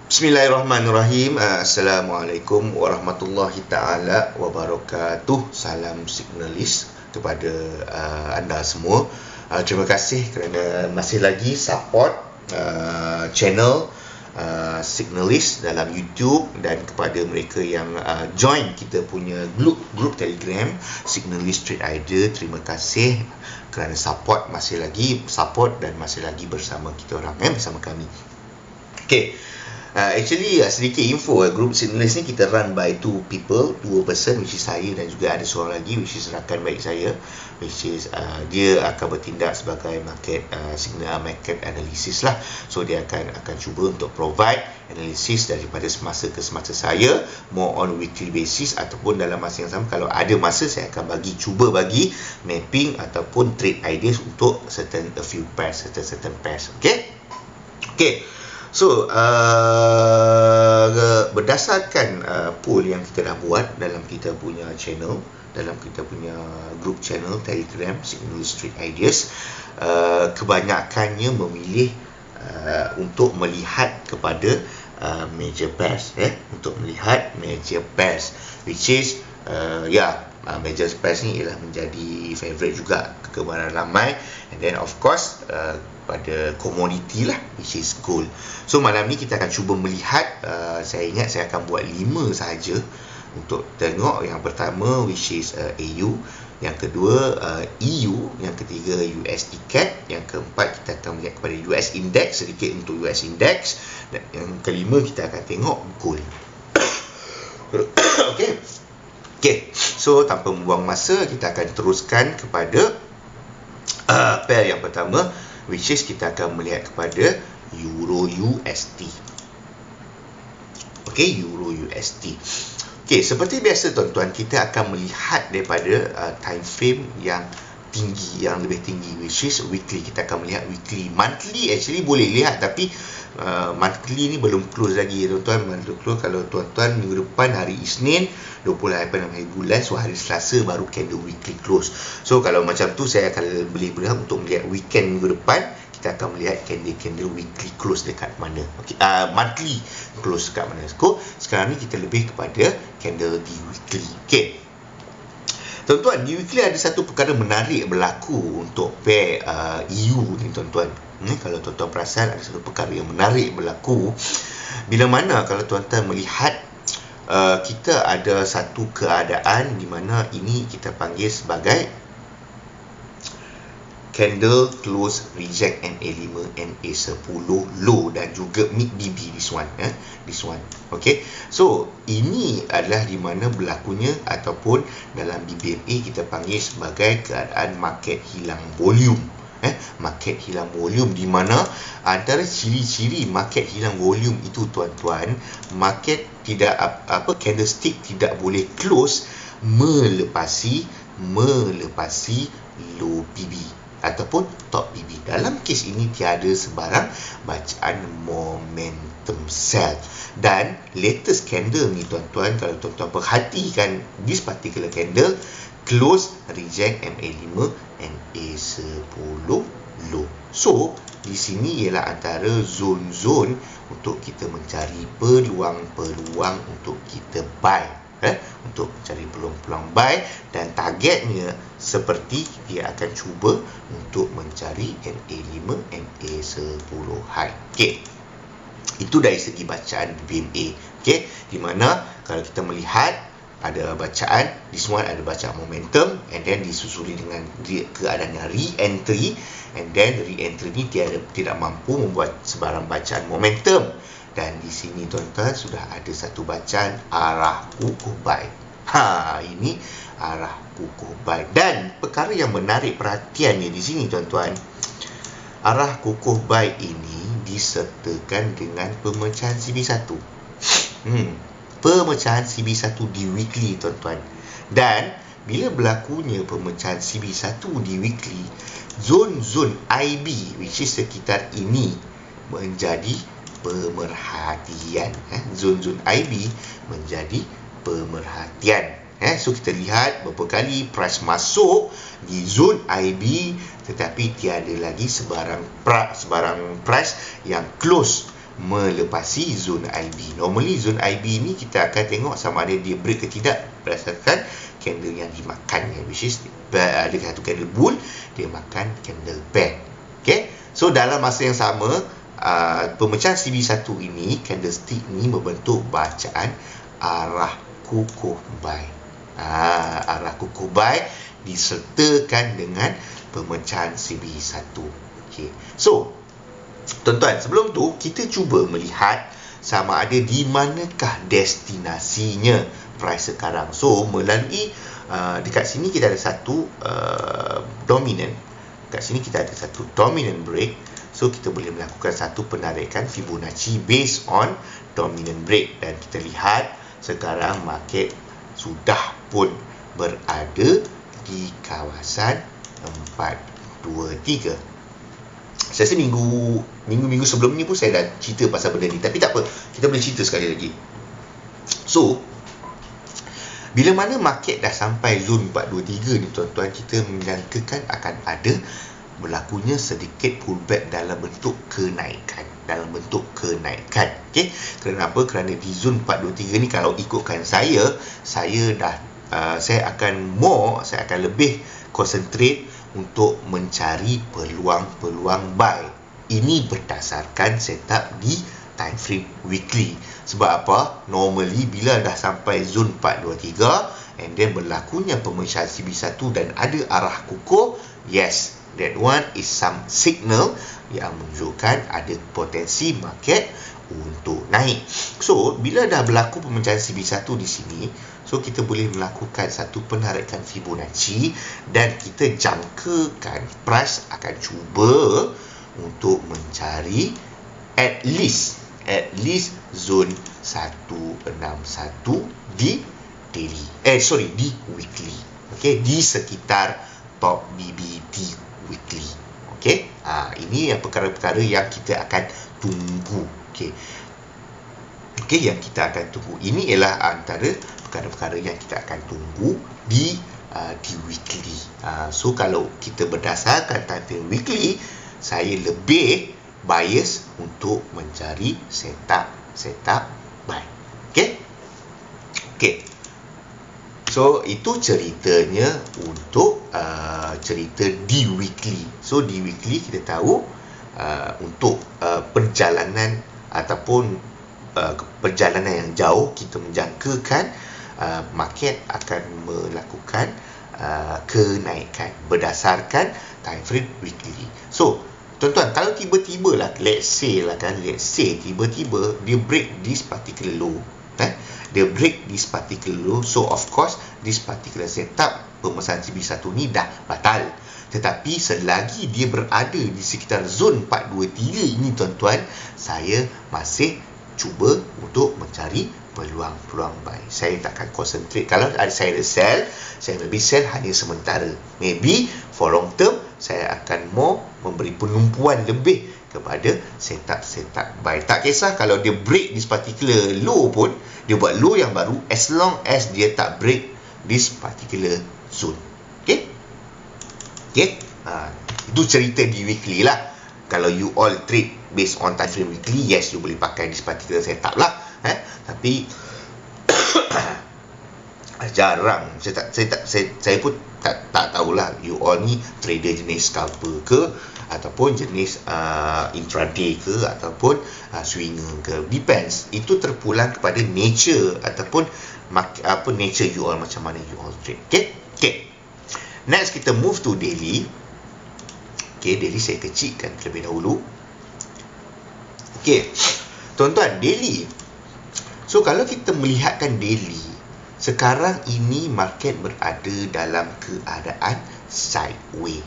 Bismillahirrahmanirrahim. Assalamualaikum warahmatullahi ta'ala wabarakatuh. Salam Signalis kepada anda semua. Terima kasih kerana masih lagi support channel Signalis dalam YouTube, dan kepada mereka yang join kita punya grup Telegram Signalis Trade Idea, terima kasih kerana masih lagi support dan masih lagi bersama kita orang, bersama kami. Actually sedikit info, grup Signalis ni kita run by two person, which is saya dan juga ada seorang lagi which is rakan baik saya, which is dia akan bertindak sebagai market analysis lah. So dia akan cuba untuk provide analisis daripada semasa ke semasa saya, more on weekly basis, ataupun dalam masa yang sama kalau ada masa saya akan cuba bagi mapping ataupun trade ideas untuk certain pairs. So berdasarkan poll yang kita dah buat dalam kita punya channel, dalam kita punya group channel Telegram Signalis Trade Ideas, kebanyakannya memilih untuk melihat kepada major pairs, untuk melihat major pairs, which is major pairs ni ialah menjadi favorite juga kegemaran ramai. And then of course pada komoditi lah, which is gold. So malam ni kita akan cuba melihat, saya ingat saya akan buat 5 sahaja untuk tengok. Yang pertama which is AU, yang kedua EU, yang ketiga USD CAD, yang keempat kita akan melihat kepada US Index, sedikit untuk US Index, dan yang kelima kita akan tengok gold. Okay, so tanpa membuang masa kita akan teruskan kepada pair yang pertama, which is kita akan melihat kepada Euro USD. Euro USD. Seperti biasa tuan-tuan, kita akan melihat daripada time frame yang tinggi, yang lebih tinggi, which is weekly. Kita akan melihat weekly. Monthly actually boleh lihat, tapi monthly ni belum close lagi tuan-tuan. Kalau tuan-tuan minggu depan hari Isnin 28 hari bulan, so hari Selasa baru candle weekly close. So kalau macam tu saya akan boleh berhak untuk melihat weekend minggu depan, kita akan melihat candle weekly close dekat mana, monthly close dekat mana. Sekarang ni kita lebih kepada candle di weekly. Tuan-tuan, di weekly ada satu perkara menarik berlaku untuk pair EU ni tuan-tuan. Kalau tuan-tuan perasan, ada satu perkara yang menarik berlaku bila mana kalau tuan-tuan melihat kita ada satu keadaan di mana ini kita panggil sebagai candle close reject NA5 NA10 low dan juga mid BB, this one. So ini adalah di mana berlakunya, ataupun dalam BBMA kita panggil sebagai keadaan market hilang volume. Market hilang volume, di mana antara ciri-ciri market hilang volume itu tuan-tuan, market tidak candlestick tidak boleh close melepasi low PB ataupun top PB. Dalam kes ini tiada sebarang bacaan momentum sell. Dan latest candle ni tuan-tuan, kalau tuan-tuan perhatikan this particular candle close reject MA5 NA10 low. So di sini ialah antara zone-zone untuk kita mencari peluang-peluang untuk kita buy, untuk mencari peluang-peluang buy, dan targetnya seperti dia akan cuba untuk mencari NA5 NA10 high. Itu dari segi bacaan BMA. Di mana kalau kita melihat ada bacaan, this one ada bacaan momentum, and then disusuli dengan keadaannya re-entry, and then re-entry ni tidak mampu membuat sebarang bacaan momentum. Dan di sini tuan-tuan sudah ada satu bacaan arah kukuh buy. Ini arah kukuh buy. Dan perkara yang menarik perhatiannya di sini tuan-tuan, arah kukuh buy ini disertakan dengan pemecahan CB1. Pemecahan CB1 di weekly tuan-tuan. Dan bila berlakunya pemecahan CB1 di weekly, zon-zon IB which is sekitar ini menjadi pemerhatian. Zon-zon IB menjadi pemerhatian. So kita lihat beberapa kali price masuk di zone IB, tetapi tiada lagi sebarang price yang close melepasi zone IB. Normally zone IB ni kita akan tengok sama ada dia break ke tidak berdasarkan candle yang dimakan, which is ada satu candle bull, dia makan candle bear. Okay, so dalam masa yang sama, pemecahan CB1 ini, candlestick ni membentuk bacaan arah kukuh buy. Arah kukuh buy disertakan dengan pemecahan CB1. Okay, so tuan-tuan, sebelum tu kita cuba melihat sama ada di manakah destinasinya price sekarang. So melalui dekat sini kita ada satu dominant, dekat sini kita ada satu dominant break. So kita boleh melakukan satu penarikan Fibonacci based on dominant break, dan kita lihat sekarang market sudah pun berada di kawasan 423. Saya rasa minggu sebelum ni pun saya dah cerita pasal benda ni, tapi tak apa, kita boleh cerita sekali lagi. So bila mana market dah sampai zone 423 ni tuan-tuan, kita menyangkakan akan ada berlakunya sedikit pullback dalam bentuk kenaikan. Okey, kenapa? Kerana di zone 423 ni, kalau ikutkan saya dah saya akan lebih concentrate untuk mencari peluang-peluang buy. Ini berdasarkan setup di time frame weekly. Sebab apa? Normally bila dah sampai zone 423 and then berlakunya pemecahan CB1 dan ada arah kukuh, yes, that one is some signal yang menunjukkan ada potensi market untuk naik. So bila dah berlaku pemecahan CB1 di sini, so kita boleh melakukan satu penarikan Fibonacci dan kita jangkakan price akan cuba untuk mencari at least zone 161 di daily. Di weekly. Okey, di sekitar top BBT weekly. Okey, ini yang perkara-perkara yang kita akan tunggu. Okey, yang kita akan tunggu. Ini ialah antara perkara-perkara yang kita akan tunggu di weekly. So kalau kita berdasarkan time frame weekly, saya lebih bias untuk mencari setup buy. Okey. So itu ceritanya untuk cerita di weekly. So di weekly kita tahu untuk perjalanan ataupun perjalanan yang jauh, kita menjangkakan market akan melakukan kenaikan berdasarkan time frame weekly. So tuan-tuan, kalau tiba-tiba lah, let's say tiba-tiba dia break this particular low, so of course this particular setup pemecahan CB1 ni dah batal. Tetapi selagi dia berada di sekitar zone 423 ini tuan-tuan, saya masih cuba untuk mencari peluang-peluang buy. Saya takkan concentrate. Kalau saya ada sell, saya maybe sell hanya sementara. Maybe for long term, saya akan more memberi penumpuan lebih kepada setup buy. Tak kisah kalau dia break this particular low pun, dia buat low yang baru, as long as dia tak break this particular zone. Okay? Itu cerita di weekly lah. Kalau you all trade based on time frame weekly, yes, you boleh pakai this particular setup lah. Tapi jarang, saya pun tak tahulah you all ni trader jenis scalper ke, ataupun jenis intraday ke, ataupun swinger ke, depends. Itu terpulang kepada nature ataupun nature you all, macam mana you all trade. Okay. Next kita move to daily. Daily saya kecilkan terlebih dahulu. Tuan-tuan, daily. So kalau kita melihatkan daily, sekarang ini market berada dalam keadaan sideways.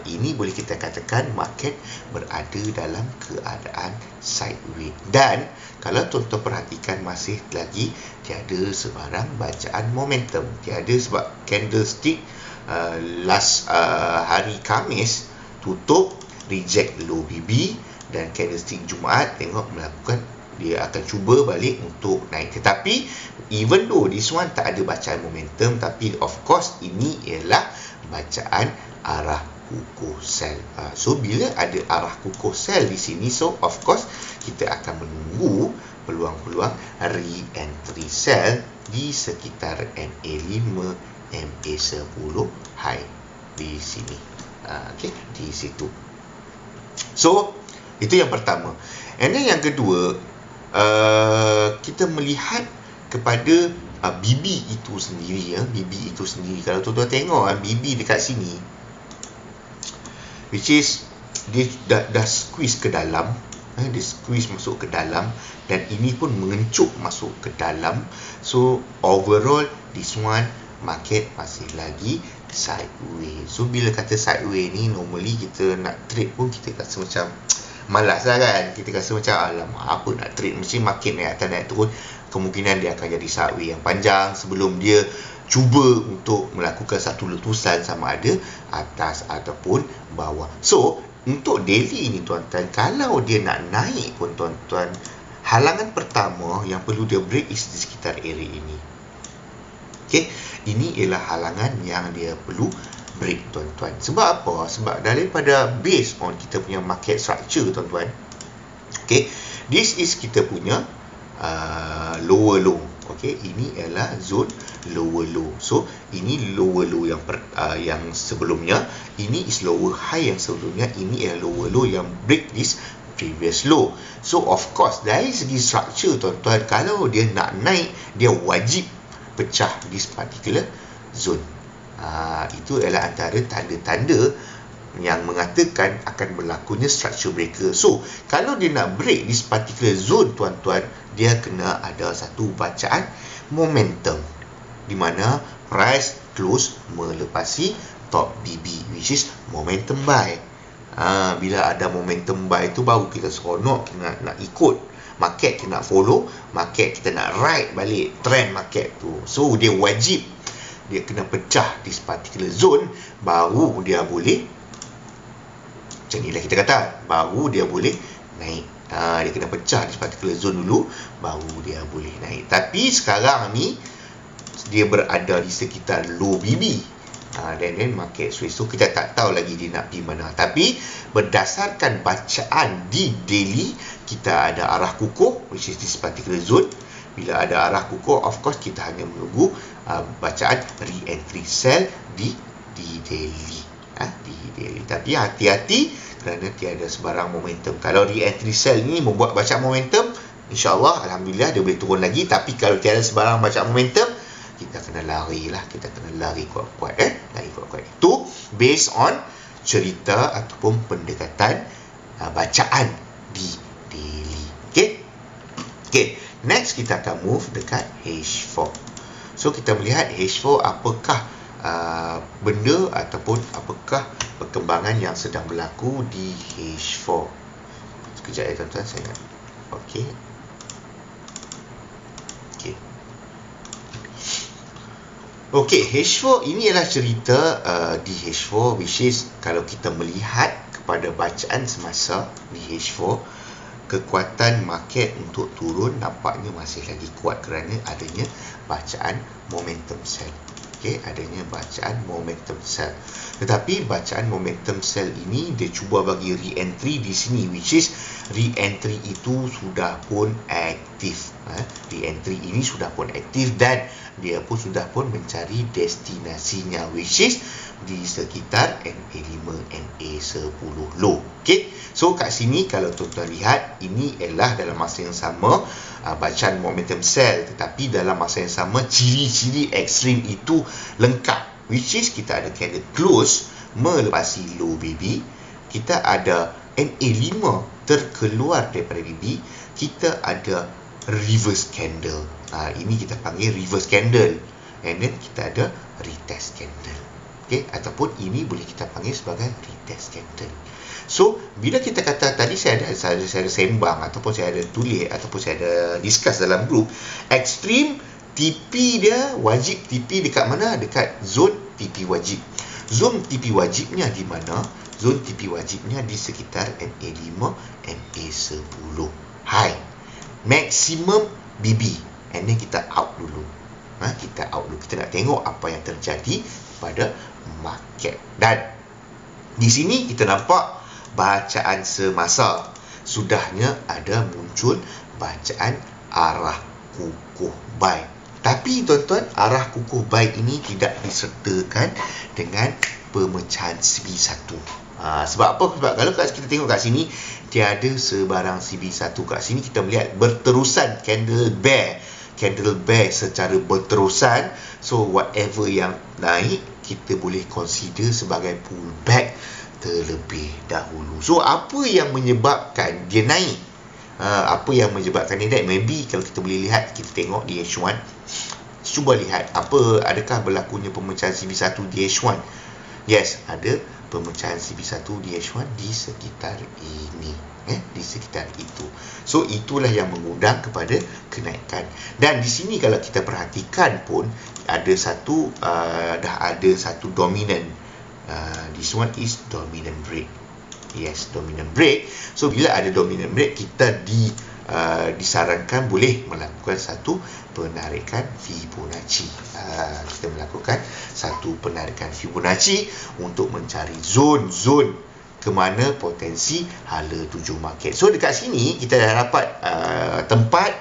Ini boleh kita katakan market berada dalam keadaan sideways. Dan kalau tuan-tuan perhatikan, masih lagi tiada sebarang bacaan momentum. Tiada, sebab candlestick last hari Khamis tutup reject low BB, dan candlestick Jumaat tengok melakukan, dia akan cuba balik untuk naik. Tetapi even though this one tak ada bacaan momentum, tapi of course ini ialah bacaan arah kukuh sel. So bila ada arah kukuh sel di sini, so of course kita akan menunggu peluang-peluang re-entry sel di sekitar MA5, MA10 high di sini. Okay, di situ. So itu yang pertama. And then yang kedua, kita melihat kepada BB itu sendiri, BB itu sendiri. Kalau tuan-tuan tengok BB dekat sini, which is dia dah squeeze ke dalam, dia squeeze masuk ke dalam, dan ini pun mengencuk masuk ke dalam. So overall this one market masih lagi sideways. So bila kata sideways ni, normally kita nak trade pun kita rasa macam malas lah kan. Kita rasa macam alamak, apa nak trade, mesti market naik atas naik turun, kemungkinan dia akan jadi sideways yang panjang sebelum dia cuba untuk melakukan satu letusan sama ada atas ataupun bawah. So untuk daily ni tuan-tuan, kalau dia nak naik pun tuan-tuan, halangan pertama yang perlu dia break is di sekitar area ini. Okay, ini ialah halangan yang dia perlu break tuan-tuan. Sebab apa? Sebab daripada based on kita punya market structure tuan-tuan, okay, this is kita punya lower low. Okay, ini ialah zone lower low. So ini lower low yang sebelumnya, ini is lower high yang sebelumnya, ini ialah lower low yang break this previous low. So of course dari segi structure tuan-tuan, kalau dia nak naik, dia wajib pecah this particular zone. Itu adalah antara tanda-tanda yang mengatakan akan berlakunya structure breaker. So kalau dia nak break this particular zone tuan-tuan, dia kena ada satu bacaan momentum, di mana price close melepasi top BB, which is momentum buy. Bila ada momentum buy tu baru kita seronok nak ikut market, kita nak follow market, kita nak ride balik trend market tu. So dia wajib, dia kena pecah this particular zone, baru dia boleh, macam ni lah kita kata, baru dia boleh naik. Dia kena pecah this particular zone dulu, baru dia boleh naik. Tapi sekarang ni dia berada di sekitar low BB, dan market switch. So kita tak tahu lagi dia nak pergi mana. Tapi berdasarkan bacaan di daily, kita ada arah kukuh, which is this particular zone. Bila ada arah kukuh, of course kita hanya menunggu bacaan re-entry sell di daily. Di daily. Tapi hati-hati kerana tiada sebarang momentum. Kalau re-entry sell ni membuat bacaan momentum, insyaAllah, Alhamdulillah dia boleh turun lagi. Tapi kalau tiada sebarang bacaan momentum, kita kena lari lah, kita kena lari kuat-kuat, lari kuat-kuat. Itu based on cerita ataupun pendekatan bacaan di daily. Okay, next kita akan move dekat H4. So kita melihat H4, apakah benda ataupun apakah perkembangan yang sedang berlaku di H4. Sekejap ya tuan-tuan, saya nak. Okey, H4 ini adalah cerita di H4, which is kalau kita melihat kepada bacaan semasa di H4, kekuatan market untuk turun nampaknya masih lagi kuat kerana adanya bacaan momentum sell. Okey, adanya bacaan momentum sell. Tetapi bacaan momentum sell ini dia cuba bagi re-entry di sini, which is re-entry itu sudah pun aktif. Re-entry ini sudah pun aktif dan dia pun sudah pun mencari destinasinya, which is di sekitar MA5, MA10 low. Okey. So kat sini kalau tuan-tuan lihat, ini ialah dalam masa yang sama bacaan momentum sell, tetapi dalam masa yang sama ciri-ciri ekstrim itu lengkap, which is kita ada candle close melepasi low BB, kita ada MA5 terkeluar daripada BB, kita ada reverse candle. Ini kita panggil reverse candle, and then kita ada retest candle. Okey, ataupun ini boleh kita panggil sebagai retest candle. So bila kita kata tadi saya ada sembang ataupun saya ada tulis ataupun saya ada discuss dalam grup, ekstrim TP dia wajib TP dekat mana? Dekat zone TP wajib. Zone TP wajibnya di mana? Zone TP wajibnya di sekitar MA5, MA10 high. Maximum BB. And then kita out dulu. Kita out dulu. Kita nak tengok apa yang terjadi pada market. Dan Di sini kita nampak bacaan semasa. Sudahnya ada muncul bacaan arah kukuh buy. Tapi tuan-tuan, arah kukuh buy ini tidak disertakan dengan pemecahan CB1. Sebab apa? Sebab kalau kita tengok kat sini, tiada sebarang CB1 kat sini. Kita melihat berterusan candle bear secara berterusan. So whatever yang naik, kita boleh consider sebagai pullback terlebih dahulu. So apa yang menyebabkan dia naik? Apa yang menyebabkan dia naik? Maybe kalau kita boleh lihat, kita tengok di H1. Cuba lihat adakah berlakunya pemecahan CB1 di H1. Yes, ada pemecahan CB1 di H1 di sekitar ini, di sekitar itu. So itulah yang mengundang kepada kenaikan. Dan di sini kalau kita perhatikan pun ada satu dah ada satu dominant. This one is dominant break. Yes, dominant break. So bila ada dominant break, kita disarankan boleh melakukan satu penarikan Fibonacci. Kita melakukan satu penarikan Fibonacci untuk mencari zon-zon ke mana potensi hala tuju market. So dekat sini kita dah dapat tempat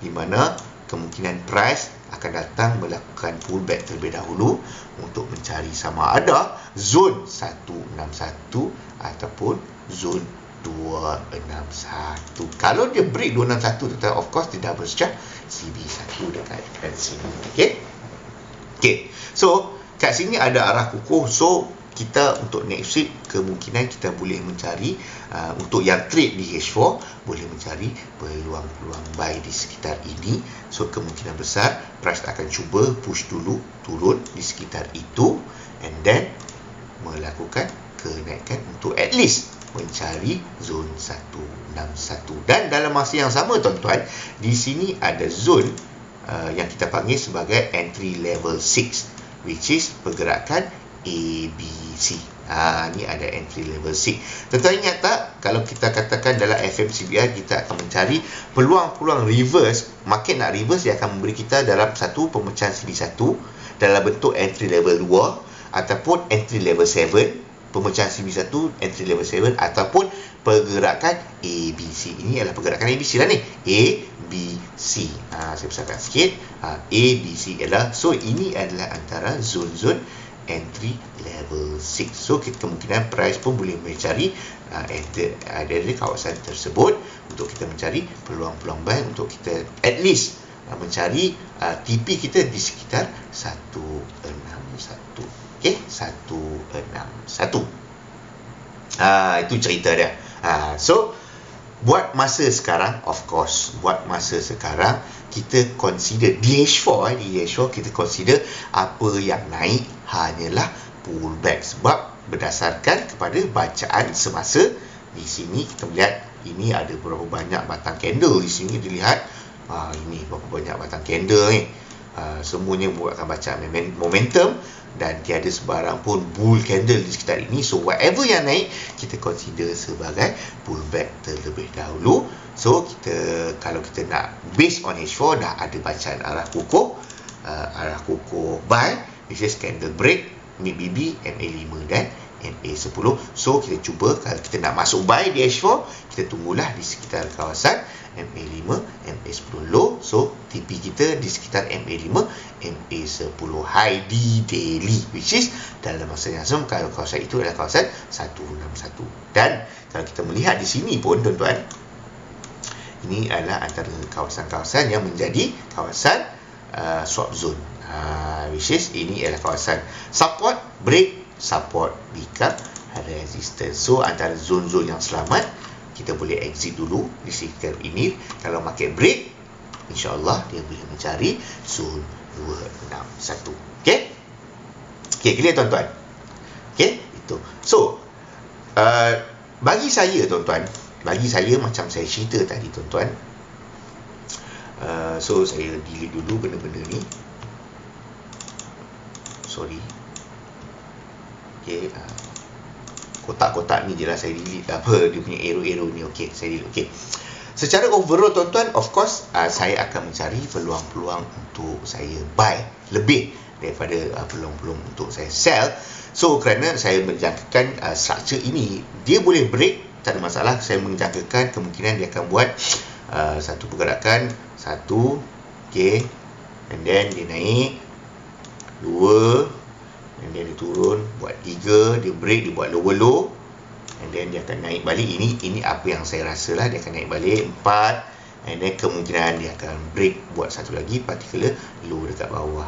di mana kemungkinan price akan datang melakukan pullback terlebih dahulu untuk mencari sama ada zon 161 ataupun zon 261. Kalau dia break 261, of course dia double strike CB1 dekat sini. Okay. So kat sini ada arah kukuh. So kita untuk next week kemungkinan kita boleh mencari untuk yang trade di H4 boleh mencari peluang-peluang buy di sekitar ini. So kemungkinan besar price akan cuba push dulu turun di sekitar itu and then melakukan kenaikan untuk at least mencari zon 161. Dan dalam masa yang sama tuan-tuan, di sini ada zon yang kita panggil sebagai entry level 6, which is pergerakan ABC. Ni ada entry level 6. Tuan-tuan ingat tak, kalau kita katakan dalam FMCBR kita akan mencari peluang-peluang reverse, market nak reverse, dia akan memberi kita dalam satu pemecahan CB1 dalam bentuk entry level 2 ataupun entry level 7, pemecahan CB1 entry level 7 ataupun pergerakan ABC. Ini adalah pergerakan ABC lah ni, ABC. Saya besarkan sikit. ABC adalah, so ini adalah antara zon-zon entry level 6. So kemungkinan price pun boleh mencari ada di kawasan tersebut untuk kita mencari peluang-peluang buy untuk kita at least mencari TP kita di sekitar 161. Okay, 161. Itu cerita dia. So buat masa sekarang, of course, buat masa sekarang kita consider DH4 kita consider apa yang naik hanyalah pullback, sebab berdasarkan kepada bacaan semasa. Di sini kita melihat ini ada berapa banyak batang candle. Di sini dilihat ini berapa banyak batang candle ni. Semuanya buatkan bacaan momentum dan tiada sebarang pun bull candle di sekitar ini. So whatever yang naik kita consider sebagai pullback terlebih dahulu. So kalau kita nak based on H4 dah ada bacaan arah kukuh buy, which is candle break, mid BB, MA5 dan MA10. So kita cuba kalau kita nak masuk buy di H4, kita tunggulah di sekitar kawasan MA5, MA10 low. So TP kita di sekitar MA5, MA10 high di daily, which is dalam masa yang sama kalau kawasan itu adalah kawasan 161. Dan kalau kita melihat di sini pun tuan-tuan, ini adalah antara kawasan-kawasan yang menjadi kawasan swap zone, which is ini adalah kawasan support, break, support, become resistance. So antara zon-zon yang selamat, kita boleh exit dulu di sekitar ini. Kalau market break, insyaAllah dia boleh mencari zon 261. Okay, clear tuan-tuan? Okay, itu. So bagi saya tuan-tuan, macam saya cerita tadi tuan-tuan, so saya delete dulu benda-benda ni, sorry. Okay, kotak-kotak ni je lah saya delete, dia punya arrow ni. Okay, saya delete. Okay, secara overall tuan-tuan, of course saya akan mencari peluang-peluang untuk saya buy lebih daripada peluang-peluang untuk saya sell. So kerana saya menjangkakan structure ini dia boleh break, tak ada masalah. Saya menjangkakan kemungkinan dia akan buat satu pergerakan, satu, okay, and then dia naik, dua, and then dia turun, buat tiga, dia break, dia buat lower low, and then dia akan naik balik. Ini apa yang saya rasa lah, dia akan naik balik, empat, and then kemungkinan dia akan break, buat satu lagi particular low dekat bawah.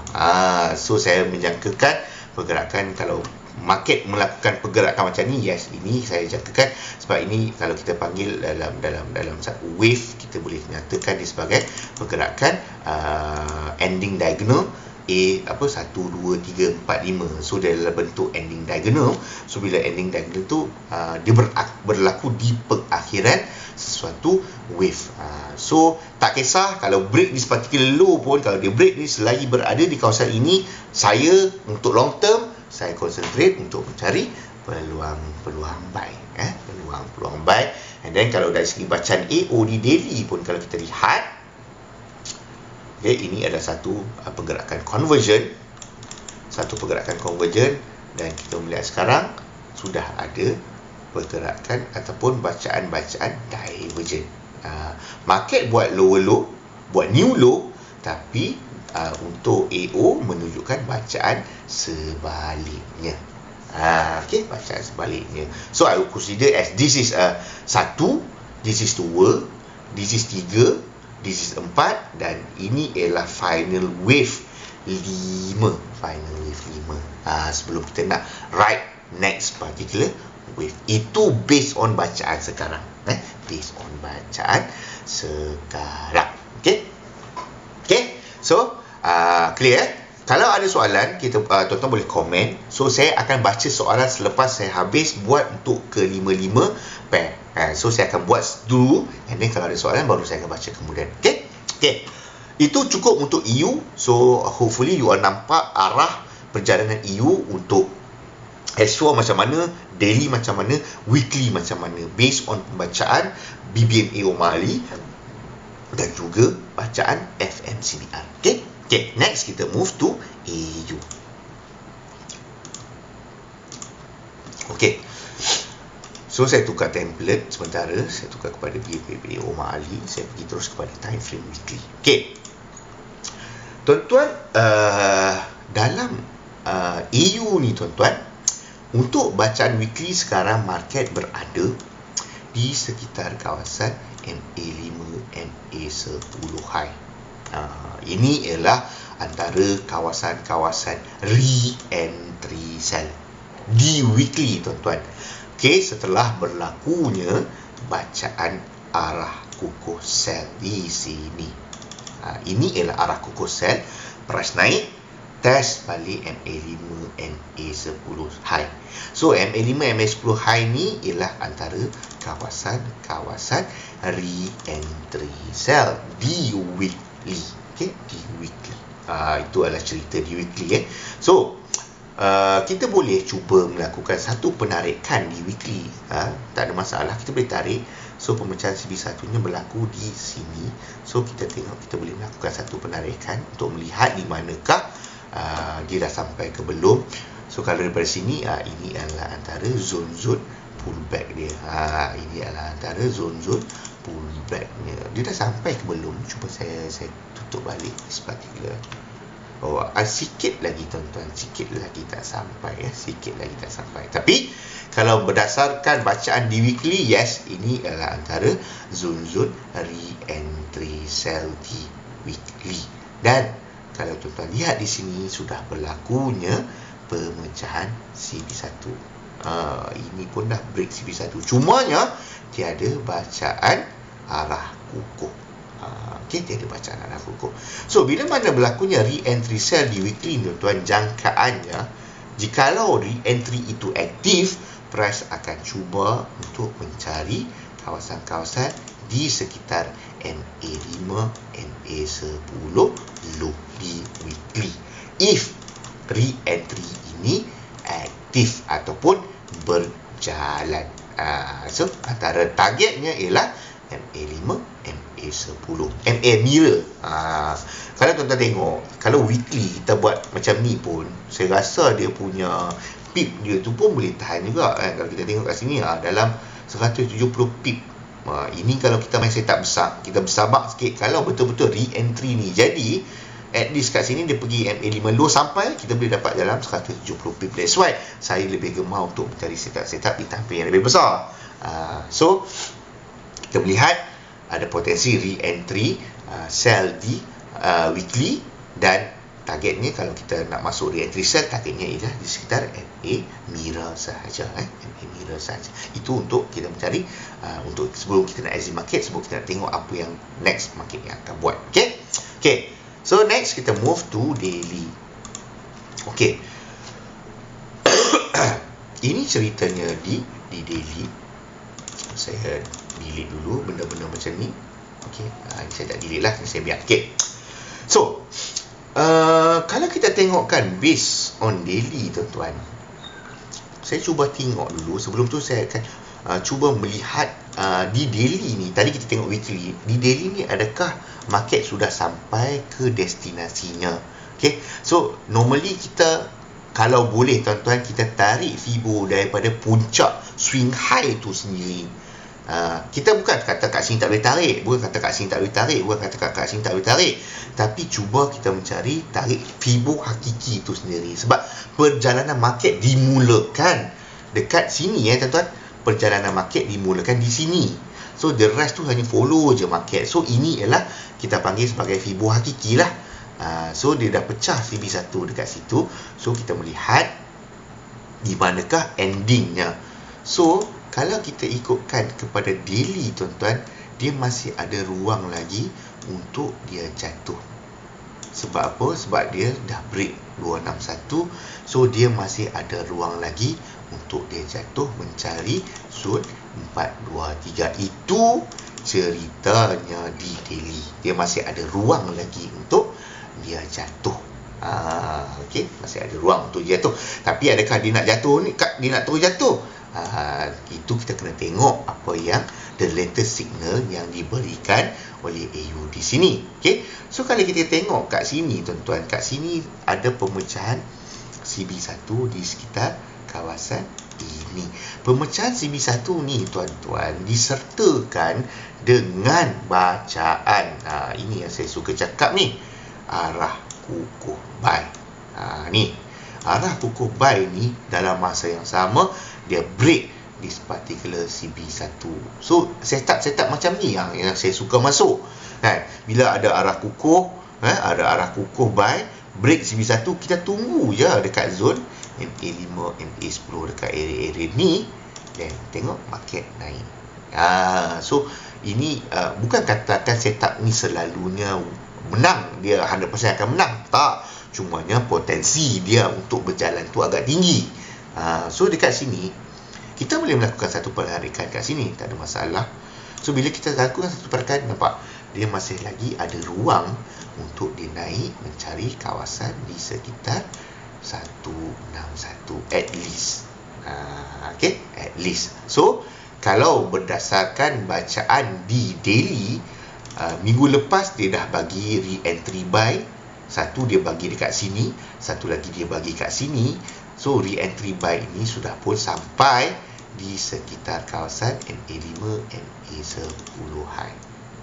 So saya menjangkakan pergerakan, kalau market melakukan pergerakan macam ni, yes, ini saya jangkakan. Sebab ini kalau kita panggil dalam satu wave, kita boleh nyatakan dia sebagai pergerakan ending diagonal A 1, 2, 3, 4, 5. So dia dalam bentuk ending diagonal. So bila ending diagonal tu dia berlaku di perakhiran sesuatu wave. So tak kisah kalau break di particular low pun, kalau dia break ni selagi berada di kawasan ini, saya untuk long term saya concentrate untuk mencari peluang buy, peluang buy. And then kalau dari segi bacaan AOD daily pun, kalau kita lihat, okay, ini ada satu pergerakan conversion, dan kita melihat sekarang sudah ada pergerakan ataupun bacaan divergent. Market buat lower low, buat new low, tapi untuk AO menunjukkan bacaan sebaliknya. Okay, bacaan sebaliknya. So I will consider as this is 1, this is 2, this is 3, this is 4, dan ini ialah final wave 5. Sebelum kita nak write next particular wave. Itu based on bacaan sekarang. Based on bacaan sekarang. Okay. So clear? Kalau ada soalan, kita tuan-tuan boleh komen. So saya akan baca soalan selepas saya habis buat untuk ke-5 pair. So saya akan buat dulu, and then kalau ada soalan baru saya akan baca kemudian. Okay. Itu cukup untuk EU. So hopefully you all nampak arah perjalanan EU untuk H4 macam mana, daily macam mana, weekly macam mana, based on pembacaan BBMA O'Malley dan juga bacaan FMCBR. Okay, next kita move to AU. Okay, so saya tukar template sementara, saya tukar kepada BBMA O'Malley, saya pergi terus kepada time frame weekly. Okay, tuan-tuan, dalam AU ni tuan-tuan, untuk bacaan weekly sekarang market berada di sekitar kawasan MA5, MA10 high. Ini ialah antara kawasan-kawasan re-entry sell di weekly tuan-tuan. Okay, setelah berlakunya bacaan arah kukuh sell di sini. Ini ialah arah kukuh sell, price naik, test balik MA5, MA10 high. So MA5, MA10 high ni ialah antara kawasan-kawasan re-entry sell di weekly. Okay, di weekly. Itu adalah cerita di weekly. So kita boleh cuba melakukan satu penarikan di weekly. Tak ada masalah, kita boleh tarik. So pemecahan CB1 nya berlaku di sini. So kita tengok, kita boleh melakukan satu penarikan untuk melihat di manakah dia dah sampai ke belum. So kalau daripada sini, ini adalah antara zone-zone pullback dia. Ini adalah antara zone-zone pullbacknya. Dia dah sampai ke belum? Cuba saya tutup balik particular. Sikit lagi tuan-tuan, sikit lagi tak sampai. Sikit lagi tak sampai. Tapi kalau berdasarkan bacaan di weekly, yes, ini adalah antara zone-zone re-entry sell di weekly. Dan kalau tuan-tuan lihat di sini sudah berlakunya pemecahan CB1. Ini pun dah break CB1. Cumanya tiada bacaan arah kukuh. Tiada bacaan arah kukuh. So bila mana berlakunya re-entry sell di weekly, tuan-tuan, jangkaannya jikalau re-entry itu aktif, price akan cuba untuk mencari kawasan-kawasan di sekitar MA5, MA10 low di weekly. If re-entry ini aktif ataupun berjalan. So antara targetnya ialah MA5, MA10, MA mirror. Kalau tuan-tuan tengok, kalau weekly kita buat macam ni pun, saya rasa dia punya pip dia tu pun boleh tahan juga kan. Kalau kita tengok kat sini dalam 170 pip. Ini kalau kita main setup besar, kita bersabar sikit. Kalau betul-betul re-entry ni jadi, at least kat sini dia pergi MA5 low sampai kita boleh dapat dalam 170 pip. That's why saya lebih gemar untuk mencari setup di tampil yang lebih besar. So kita melihat ada potensi re-entry sell di weekly, dan targetnya kalau kita nak masuk re-entry sell, targetnya ialah di sekitar MA mirror sahaja. MA mirror sahaja. Itu untuk kita mencari untuk sebelum kita nak exit market, sebelum kita nak tengok apa yang next market yang akan buat. Okay. So next kita move to daily. Okay. Ini ceritanya di daily. Saya delete dulu benda-benda macam ni. Okay. Ini saya tak delete lah. Ini saya biar. Okay. So, kalau kita tengokkan based on daily, tuan-tuan, saya cuba tengok dulu. Sebelum tu saya akan cuba melihat di daily ni. Tadi kita tengok weekly. Di daily ni adakah market sudah sampai ke destinasinya? Okay. So, normally kita, kalau boleh tuan-tuan, kita tarik Fibo daripada puncak swing high tu sendiri. Kita bukan kata kat sini tak boleh tarik, bukan kata kat sini tak boleh tarik, bukan kata kat sini tak boleh tarik, tapi cuba kita mencari tarik Fibo hakiki itu sendiri. Sebab perjalanan market dimulakan dekat sini tuan-tuan. Perjalanan market dimulakan di sini. So the rest tu hanya follow je market. So ini ialah kita panggil sebagai Fibo hakiki lah. So dia dah pecah CB1 dekat situ. So kita melihat di manakah endingnya. So kalau kita ikutkan kepada daily, tuan-tuan, dia masih ada ruang lagi untuk dia jatuh. Sebab apa? Sebab dia dah break 261. So dia masih ada ruang lagi untuk dia jatuh mencari zone 423. Itu ceritanya di daily. Dia masih ada ruang lagi untuk dia jatuh. Okay, masih ada ruang untuk jatuh. Tapi adakah dia nak jatuh ni? Dia nak terus jatuh? Itu kita kena tengok apa yang the latest signal yang diberikan oleh AU di sini. Okay. So kalau kita tengok kat sini, tuan-tuan, kat sini ada pemecahan CB1 di sekitar kawasan ini. Pemecahan CB1 ni, tuan-tuan, disertakan dengan bacaan. Ini yang saya suka cakap ni. Arah kukuh buy. Ni. Arah kukuh buy ni dalam masa yang sama dia break di particular CB1. So setup macam ni yang saya suka masuk. Bila ada arah kukuh, ada arah kukuh buy, break CB1, kita tunggu je dekat zone MA5, MA10 dekat area-area ni, dan tengok market naik. So ini bukan katakan setup ni selalunya menang, dia 100% akan menang. Tak. Cumanya potensi dia untuk berjalan tu agak tinggi. So dekat sini kita boleh melakukan satu penarikan kat sini, tak ada masalah. So bila kita lakukan satu penarikan, nampak dia masih lagi ada ruang untuk dia naik mencari kawasan di sekitar 161 at least. Okay, at least. So kalau berdasarkan bacaan di daily, minggu lepas dia dah bagi re-entry buy. Satu dia bagi dekat sini, satu lagi dia bagi kat sini. So re-entry buy ini sudah pun sampai di sekitar kawasan MA5, MA10 high.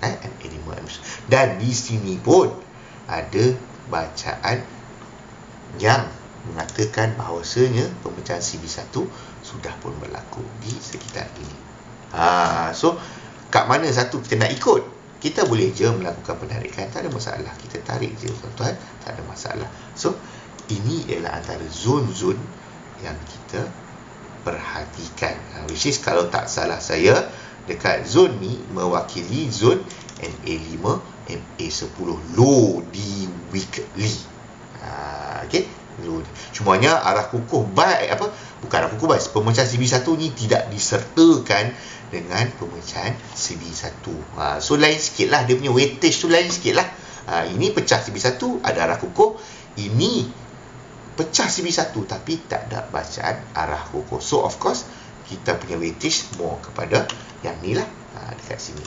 MA5, MA10. Dan di sini pun ada bacaan yang mengatakan bahawasanya pemecahan CB1 sudah pun berlaku di sekitar ini. So kat mana satu kita nak ikut? Kita boleh je melakukan penarikan, tak ada masalah. Kita tarik je, tuan-tuan, tak ada masalah. So ini ialah antara zon-zon yang kita perhatikan, which is kalau tak salah saya, dekat zon ni mewakili zon MA5, MA10 low di weekly. Okay, low. Cumanya arah kukuh buy, bukan arah kukuh buy, pemecahan CB1 ni tidak disertakan dengan pemecahan CB1. So lain sikit lah, dia punya weightage tu lain sikit lah. Ini pecah CB1, ada arah kukuh. Ini pecah CB1 tapi tak ada bacaan arah kukuh. So of course kita punya weightage more kepada yang ni lah, dekat sini.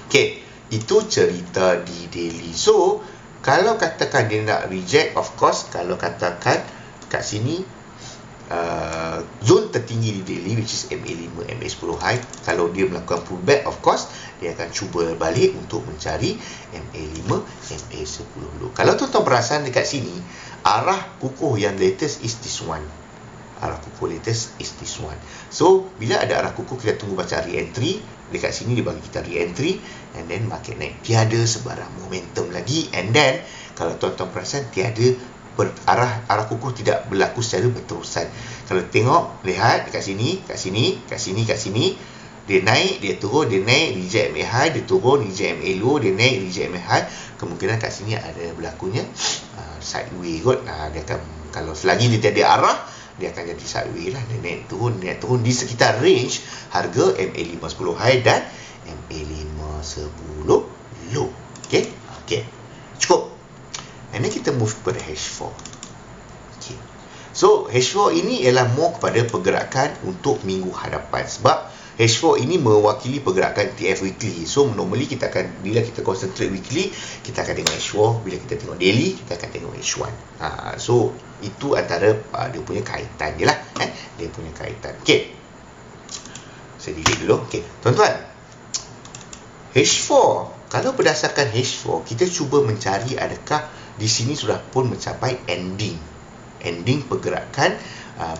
Okay, itu cerita di daily. So kalau katakan dia nak reject, of course kalau katakan kat sini zone tertinggi di daily, which is MA5, MA10 high. Kalau dia melakukan pullback, of course dia akan cuba balik untuk mencari MA5, MA10 low. Kalau tuan-tuan perasan dekat sini, arah kukuh yang latest is this one. Arah kukuh latest is this one. So bila ada arah kukuh, kita tunggu baca re-entry. Dekat sini dia bagi kita re-entry, and then market naik. Tiada sebarang momentum lagi, and then kalau tuan-tuan perasan, tiada arah kukuh tidak berlaku secara berterusan. Kalau tengok, lihat dekat sini, kat sini, kat sini, kat sini, dia naik, dia turun, dia naik, reject MA high, dia turun, reject MA low, dia naik, reject MA high. Kemungkinan kat sini ada berlakunya sideway kot. Dia akan, kalau selagi dia tiada arah, dia akan jadi sideway lah. Dia naik turun di sekitar range harga MA510 high dan MA510 low. Okay, cukup. And then kita move kepada H4. Okay. So H4 ini ialah more kepada pergerakan untuk minggu hadapan, sebab H4 ini mewakili pergerakan TF weekly. So normally kita akan, bila kita concentrate weekly, kita akan tengok H4. Bila kita tengok daily, kita akan tengok H1. So itu antara dia punya kaitan je lah. Dia punya kaitan. Okay, saya delete dulu. Okay, tuan-tuan, H4, kalau berdasarkan H4, kita cuba mencari adakah di sini sudah pun mencapai ending pergerakan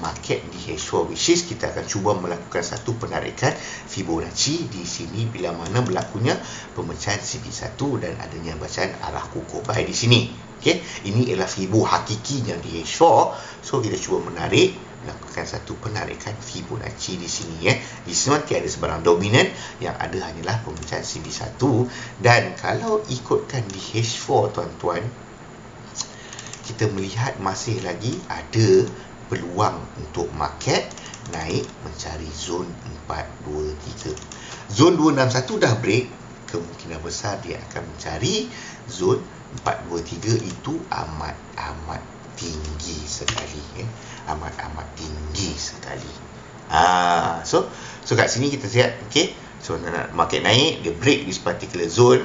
market di H4, which is kita akan cuba melakukan satu penarikan Fibonacci di sini bila mana berlakunya pemecahan CB1 dan adanya bacaan arah kukuh buy di sini. Okey, ini ialah Fibo hakikinya di H4. So kita cuba melakukan satu penarikan Fibonacci di sini. Di sini tiada sebarang dominan, yang ada hanyalah pemecahan CB1. Dan kalau ikutkan di H4, tuan-tuan, kita melihat masih lagi ada peluang untuk market naik mencari zon 423. Zon 261 dah break, kemungkinan besar dia akan mencari zon 423. Itu amat tinggi sekali, amat tinggi sekali. So kat sini kita lihat, okay, so market naik, dia break this particular zone,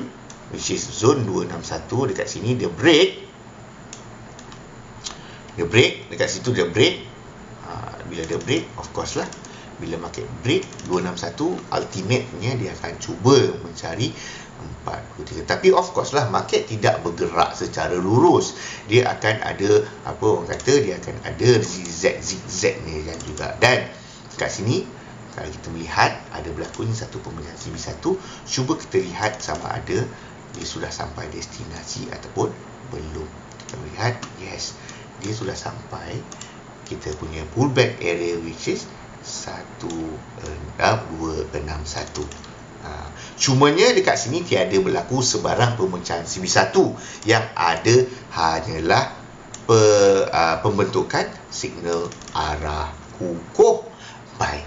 which is zone 261. Dekat sini dia break dekat situ, dia break. Bila dia break, of course lah, bila market break 261, ultimate-nya dia akan cuba mencari 423. Tapi of course lah, market tidak bergerak secara lurus. Dia akan ada, apa orang kata, dia akan ada zigzag ni kan juga. Dan kat sini, kalau kita melihat ada berlakunya satu pemecahan CB1, cuba kita lihat sama ada dia sudah sampai destinasi ataupun belum. Kita melihat, yes, dia sudah sampai kita punya pullback area, which is 16261. Cumanya dekat sini tiada berlaku sebarang pemecahan CB1, yang ada hanyalah pembentukan signal arah kukuh buy.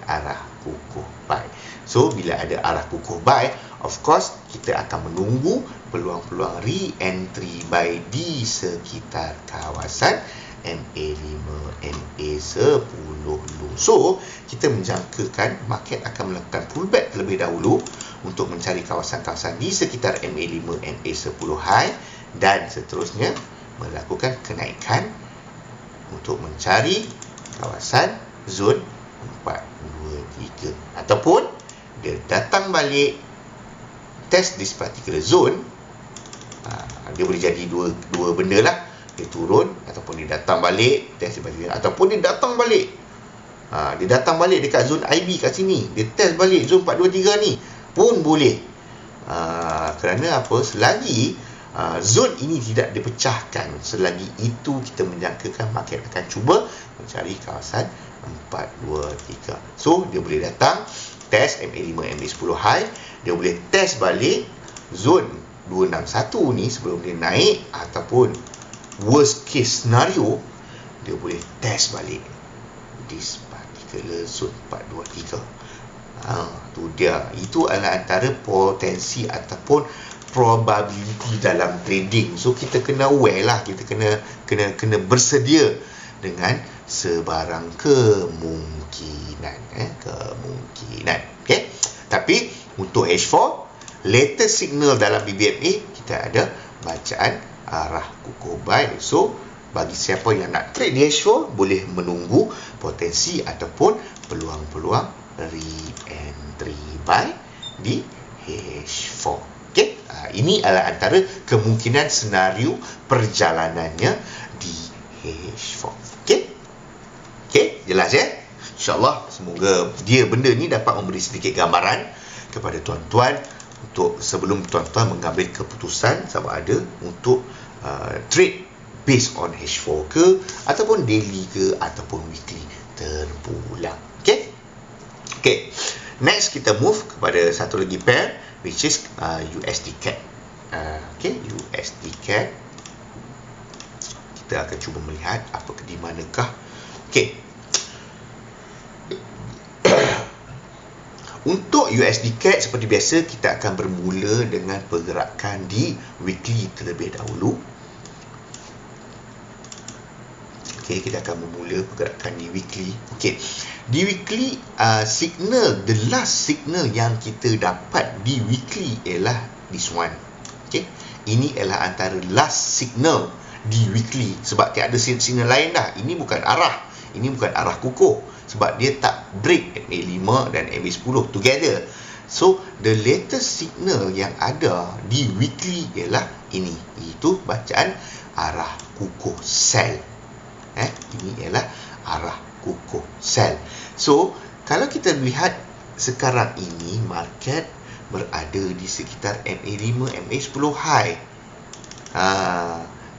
Arah kukuh buy. So bila ada arah kukuh buy, of course kita akan menunggu peluang-peluang re-entry buy di sekitar kawasan MA5, MA10 low. So kita menjangkakan market akan melakukan pullback terlebih dahulu untuk mencari kawasan-kawasan di sekitar MA5, MA10 high, dan seterusnya melakukan kenaikan untuk mencari kawasan zon 423, ataupun dia datang balik test this particular zone. Dia boleh jadi dua benda lah. Dia turun ataupun dia datang balik test this particular, ataupun dia datang balik dia datang balik dekat zone IB kat sini, dia test balik zone 423 ni pun boleh. Kerana apa? Selagi zone ini tidak dipecahkan, selagi itu kita menjangkakan market akan cuba mencari kawasan 423. So dia boleh datang test MA5, MA10 high, dia boleh test balik zone 261 ni sebelum dia naik, ataupun worst case scenario dia boleh test balik this particular zone 423. Tu dia. Itu adalah antara potensi ataupun probability dalam trading. So kita kena aware lah, kita kena bersedia dengan sebarang kemungkinan. Kemungkinan. Okay? Tapi untuk H4, latest signal dalam BBMA, kita ada bacaan arah kukuh buy. So bagi siapa yang nak trade di H4 boleh menunggu potensi ataupun peluang-peluang re-entry buy di H4. Okey, ini adalah antara kemungkinan senario perjalanannya di H4. Okey, jelas ya? InsyaAllah semoga benda ni dapat memberi sedikit gambaran kepada tuan-tuan untuk sebelum tuan-tuan mengambil keputusan sama ada untuk trade based on H4 ke ataupun daily ke ataupun weekly terpulang. Okey, next kita move kepada satu lagi pair which is USD CAD. USD CAD kita akan cuba melihat apakah di manakah. Untuk USD CAD seperti biasa kita akan bermula dengan pergerakan di weekly terlebih dahulu. Kita akan bermula pergerakan di weekly. Di weekly signal, the last signal yang kita dapat di weekly ialah this one. Ini ialah antara last signal di weekly sebab tiada signal lain dah. Ini bukan arah kukuh sebab dia tak break MA5 dan MA10 together. So the latest signal yang ada di weekly ialah ini, iaitu bacaan arah kukuh sell. Ini ialah arah kukuh sell. So kalau kita lihat sekarang ini market berada di sekitar MA5, MA10 high.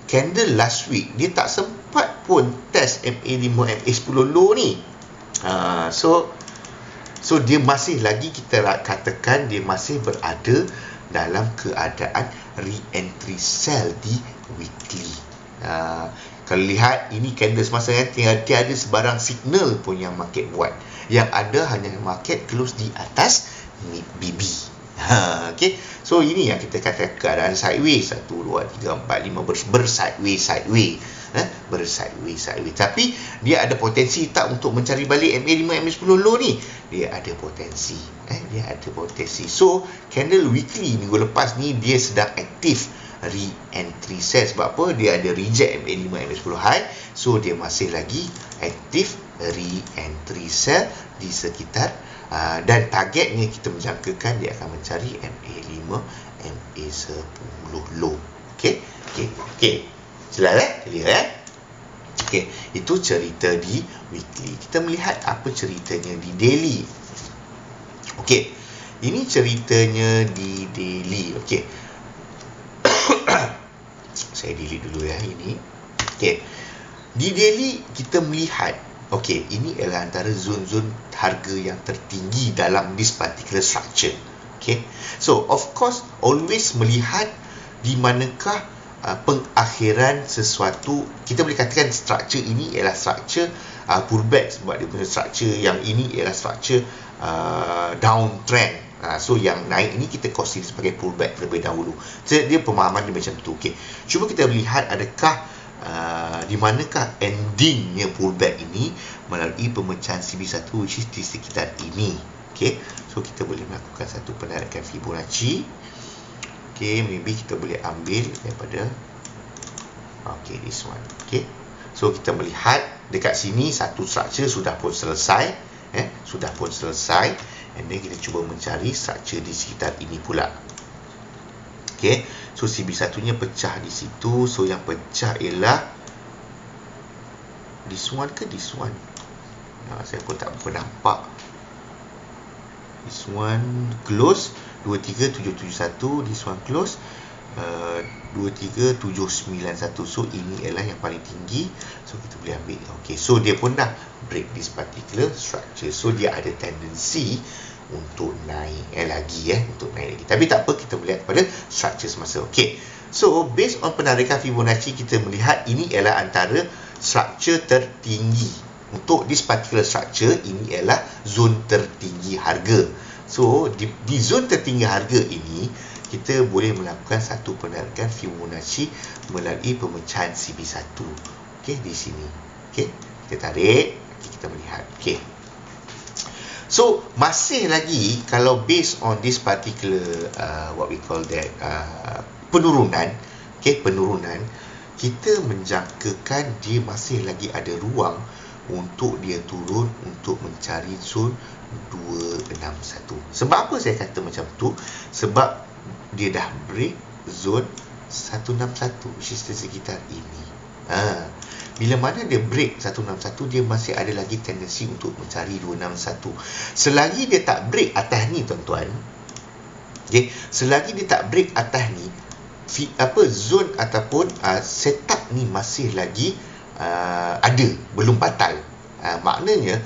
Candle last week dia tak sempat pun test MA5, MA10 low ni. So dia masih lagi, kita katakan dia masih berada dalam keadaan re-entry sell di weekly. Kalau lihat ini candle semasa yang tiada sebarang signal pun yang market buat. Yang ada hanya market close di atas mid BB. So ini yang kita kata keadaan sideways. 1, 2, 3, 4, 5 bersideways. Bersideways. Tapi dia ada potensi tak untuk mencari balik MA5, MA10 low ni? Dia ada potensi. So candle weekly minggu lepas ni dia sedang aktif re-entry sell. Sebab apa? Dia ada reject MA5, MA10 high. So dia masih lagi aktif re-entry sell di sekitar dan targetnya kita menjangkakan dia akan mencari MA5, MA10 low. Jelas clear itu cerita di weekly. Kita melihat apa ceritanya di daily. Ini ceritanya di daily. Saya delete dulu ya ini. Di daily kita melihat ini adalah antara zon-zon harga yang tertinggi dalam this particular structure. So of course always melihat di manakah pengakhiran sesuatu. Kita boleh katakan structure ini ialah structure pullback sebab dia punya structure yang ini ialah structure downtrend. So yang naik ini kita consider sebagai pullback terlebih dahulu. So, dia pemahaman dia macam tu. Cuba kita melihat adakah di manakah endingnya pullback ini melalui pemecahan CB1 which is di sekitar ini. So kita boleh melakukan satu penarikan Fibonacci. Maybe kita boleh ambil daripada this one. So kita melihat dekat sini satu structure sudah pun selesai. And then kita cuba mencari structure di sekitar ini pula. So CB1 nya pecah di situ. So yang pecah ialah this one ke this one? Saya pun tak berapa nampak. This one close 23771, this one close 23791. So ini ialah yang paling tinggi. So kita boleh ambil. So dia pun dah break this particular structure. So dia ada tendensi untuk naik lagi. Tapi tak apa, kita melihat pada structure semasa. So based on penarikan Fibonacci, kita melihat ini ialah antara structure tertinggi. Untuk this particular structure, ini ialah zon tertinggi harga. So di zon tertinggi harga ini kita boleh melakukan satu penarikan Fibonacci melalui pemecahan CB1. Di sini. Kita tarik, kita melihat. So masih lagi kalau based on this particular what we call that penurunan, penurunan, kita menjangkakan dia masih lagi ada ruang untuk dia turun untuk mencari zon 261. Sebab apa saya kata macam tu? Sebab dia dah break zon 161, which is di sekitar ini. Bila mana dia break 161, dia masih ada lagi tendensi untuk mencari 261. Selagi dia tak break atas ni tuan-tuan, okay, selagi dia tak break atas ni, zon ataupun setup ni masih lagi ada, belum batal. Maknanya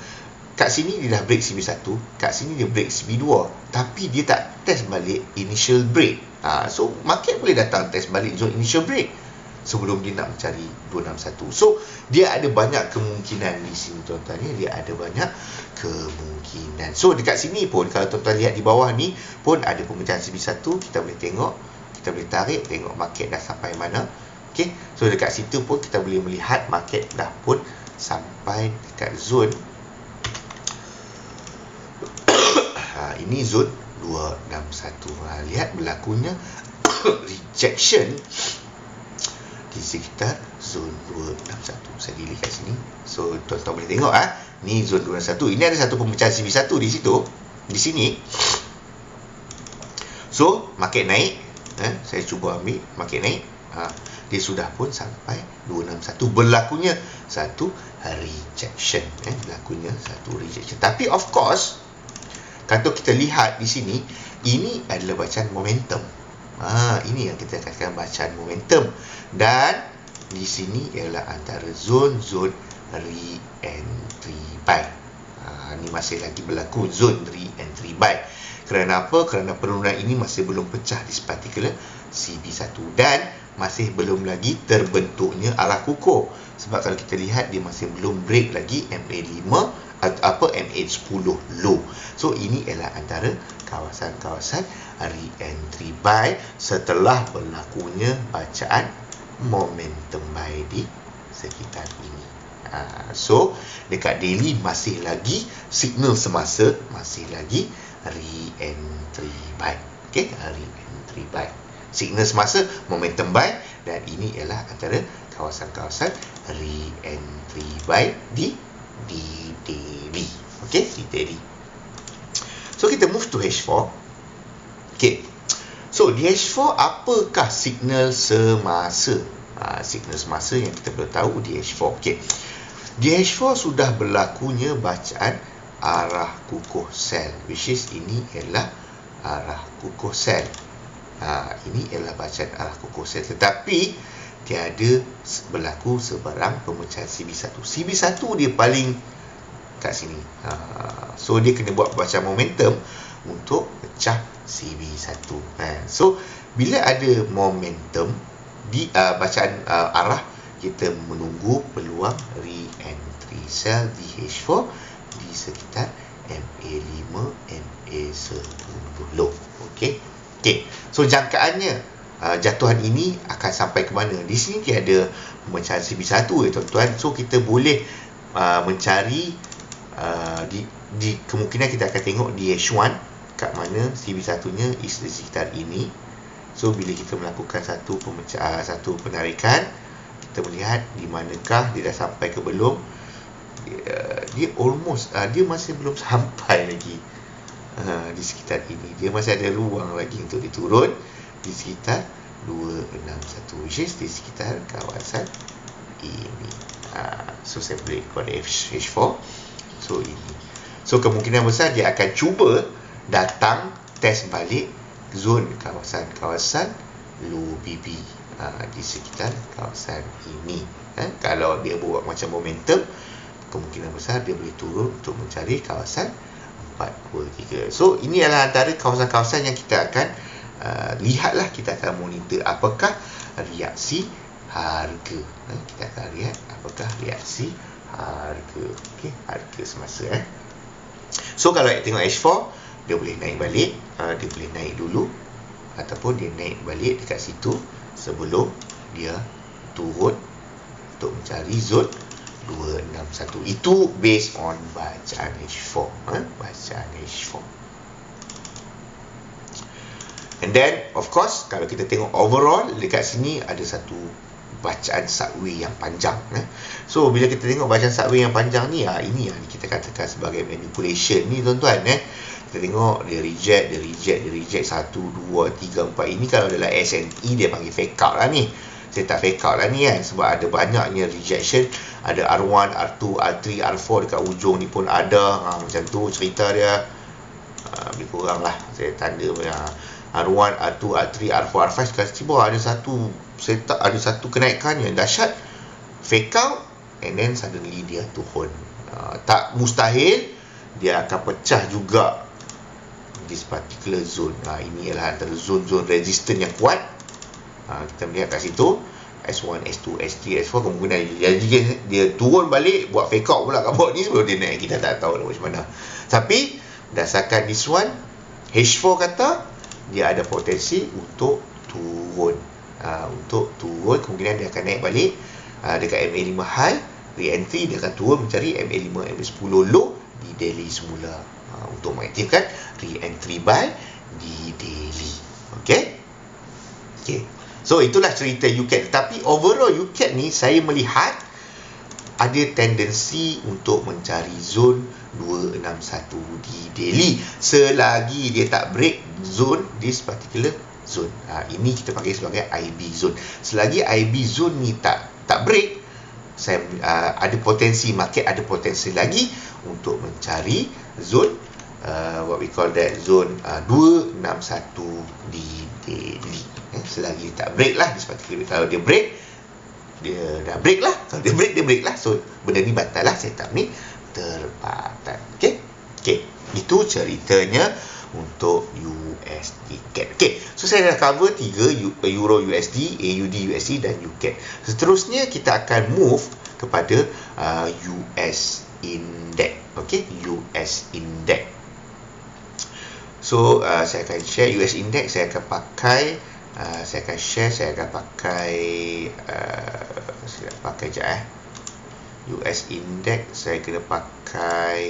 kat sini dia dah break CB1, kat sini dia break CB2, tapi dia tak test balik initial break. So market boleh datang test balik zone initial break sebelum dia nak mencari 261. So dia ada banyak kemungkinan di sini tuan-tuan ya. Dia ada banyak kemungkinan. So dekat sini pun kalau tuan-tuan lihat di bawah ni pun ada pemecahan CB1, kita boleh tengok, kita boleh tarik tengok market dah sampai mana. Okey, so dekat situ pun kita boleh melihat market dah pun sampai dekat zone ini zone 261. Lihat berlakunya rejection di sekitar zone 261. Saya delete kat sini. So tuan-tuan boleh tengok ni zone 261. Ini ada satu pemecahan CB1 di situ, di sini. So market naik, saya cuba ambil market naik. Dia sudah pun sampai 261. Berlakunya satu rejection, berlakunya satu rejection. Tapi of course kalau kita lihat di sini, ini adalah bacaan momentum. Ini yang kita katakan bacaan momentum. Dan di sini ialah antara zone-zone re-entry buy. Ini masih lagi berlaku zone re-entry buy. Kerana apa? Kerana penurunan ini masih belum pecah di particular CB1 dan masih belum lagi terbentuknya arah kukuh. Sebab kalau kita lihat dia masih belum break lagi MA5 atau MA10 low. So ini ialah antara kawasan-kawasan re-entry buy setelah berlakunya bacaan momentum buy di sekitar ini. So dekat daily masih lagi signal semasa, masih lagi re-entry buy. Okey, re-entry buy. Signal semasa momentum buy dan ini ialah antara kawasan-kawasan re-entry buy di daily. Okey, di daily. So kita move to H4. Okey. So di H4 apakah signal semasa? Signal semasa yang kita perlu tahu di H4. Okey. Di H4 sudah berlakunya bacaan arah kukuh sell, which is ini ialah arah kukuh sell. Ini ialah bacaan arah kukuh sell, tetapi tiada berlaku sebarang pemecahan CB1. CB1 dia paling kat sini. So dia kena buat bacaan momentum untuk pecah CB1. So bila ada momentum di bacaan arah, kita menunggu peluang re-entry sell di H4 di sekitar MA5, MA10 low. Okey. So jangkaannya jatuhan ini akan sampai ke mana? Di sini tiada pemecahan CB1 tuan-tuan. So kita boleh mencari di kemungkinan kita akan tengok di H1 kat mana CB1-nya is di sekitar ini. So bila kita melakukan satu penarikan, kita melihat di manakah dia dah sampai ke belum. Dia almost dia masih belum sampai lagi di sekitar ini. Dia masih ada ruang lagi untuk diturun di sekitar 261, which is di sekitar kawasan ini. So saya boleh kepada H4. So ini. So kemungkinan besar dia akan cuba datang test balik zon kawasan low BB di sekitar kawasan ini. Kalau dia buat macam momentum, kemungkinan besar dia boleh turun untuk mencari kawasan 423. So ini adalah antara kawasan-kawasan yang kita akan lihatlah, kita akan monitor apakah reaksi harga. Kita akan lihat apakah reaksi harga. Okey, harga semasa. So kalau tengok H4, dia boleh naik balik, dia boleh naik dulu ataupun dia naik balik dekat situ sebelum dia turun untuk mencari zon 261. Itu based on bacaan H4. Bacaan H4. And then of course kalau kita tengok overall, dekat sini ada satu bacaan subway yang panjang. So bila kita tengok bacaan subway yang panjang ni, ini yang kita katakan sebagai manipulation ni tuan-tuan. Kita tengok dia reject 1, 2, 3, 4. Ini kalau dalam SNE dia panggil fake out lah ni. Saya tak fake out lah ni kan, sebab ada banyaknya rejection. Ada R1, R2, R3, R4 dekat ujung ni pun ada. Macam tu cerita dia. Lebih kurang lah saya tanda R1, R2, R3, R4, R5. Tiba-tiba ada satu kenaikan yang dahsyat, fake out, and then suddenly dia turun. Tak mustahil dia akan pecah juga this particular zone. Ini ialah antara zone-zone resistance yang kuat. Kita melihat kat situ S1, S2, S3, S4 kemungkinan dia turun balik, buat fake out pula kat bawah ni sebelum dia naik. Kita tak tahu macam mana. Tapi berdasarkan this one, H4 kata dia ada potensi untuk turun. Kemungkinan dia akan naik balik dekat MA5 high, re-entry dia akan turun mencari MA5, MA10 low di daily semula, untuk mengaktifkan re-entry buy di daily. Okay. So itulah cerita UCAT. Tapi overall UCAT ni saya melihat ada tendensi untuk mencari zone 261 di daily selagi dia tak break zone, this particular zone. Ini kita panggil sebagai IB zone. Selagi IB zone ni tak break, saya ada potensi, market ada potensi lagi untuk mencari zone what we call that zone 261 di daily. Selagi dia tak break lah, kalau dia break, dia dah break lah. Kalau dia break lah. So benda ni batal lah, setup ni terbatal. Okay. Itu ceritanya untuk USD CAD. So saya dah cover 3, Euro USD, AUD USD dan UCAD. Seterusnya kita akan move kepada US Index. US Index. So saya akan share US Index. Saya akan pakai saya akan pakai US Index. Saya kena pakai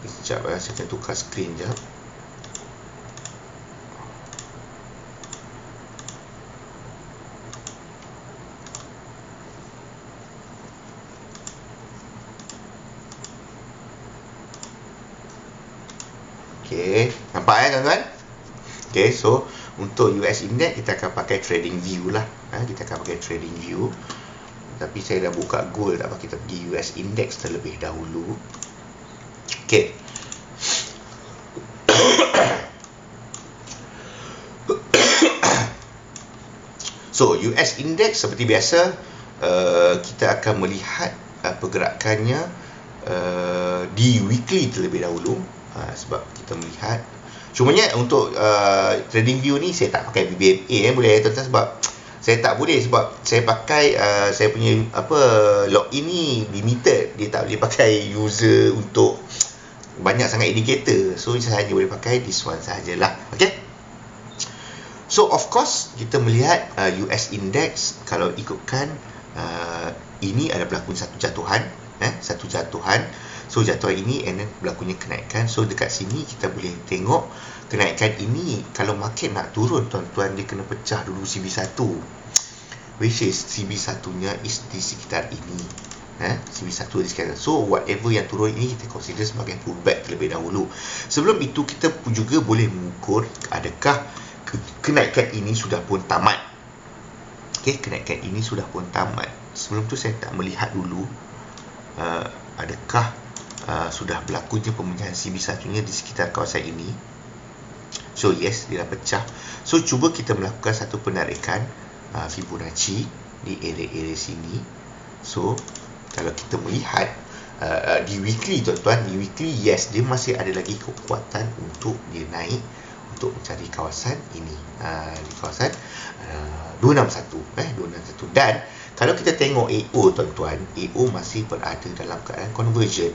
sekejap, saya akan tukar skrin je. Nampak tuan-tuan? So untuk US Index kita akan pakai trading view lah. Kita akan pakai trading view. Tapi saya dah buka gold, tak apa, kita pergi US Index terlebih dahulu. So US Index seperti biasa, kita akan melihat pergerakannya di weekly terlebih dahulu. Sebab kita melihat, cumanya untuk trading view ni saya tak pakai BBMA boleh tuan-tuan, sebab saya tak boleh, sebab saya pakai saya punya login ni limited, dia tak boleh pakai user untuk banyak sangat indicator. So saya hanya boleh pakai this one sahajalah. So of course kita melihat US Index, kalau ikutkan ini ada berlaku satu jatuhan. So jatuhan ini and then berlakunya kenaikan. So dekat sini kita boleh tengok kenaikan ini. Kalau market nak turun tuan-tuan, dia kena pecah dulu CB1, which is CB1 nya is di sekitar ini. CB1 di sekitar. So whatever yang turun ini kita consider sebagai pullback terlebih dahulu. Sebelum itu kita juga boleh mengukur adakah kenaikan ini sudah pun tamat. Kenaikan ini sudah pun tamat. Sebelum tu saya tak melihat dulu adakah sudah berlakunya pemecahan CB1 nya di sekitar kawasan ini. So yes, dia dah pecah. So cuba kita melakukan satu penarikan Fibonacci di area-area sini. So kalau kita melihat di weekly tuan-tuan, di weekly yes, dia masih ada lagi kekuatan untuk dia naik, untuk mencari kawasan ini, di kawasan 261. Dan kalau kita tengok AO tuan-tuan, AO masih berada dalam keadaan conversion.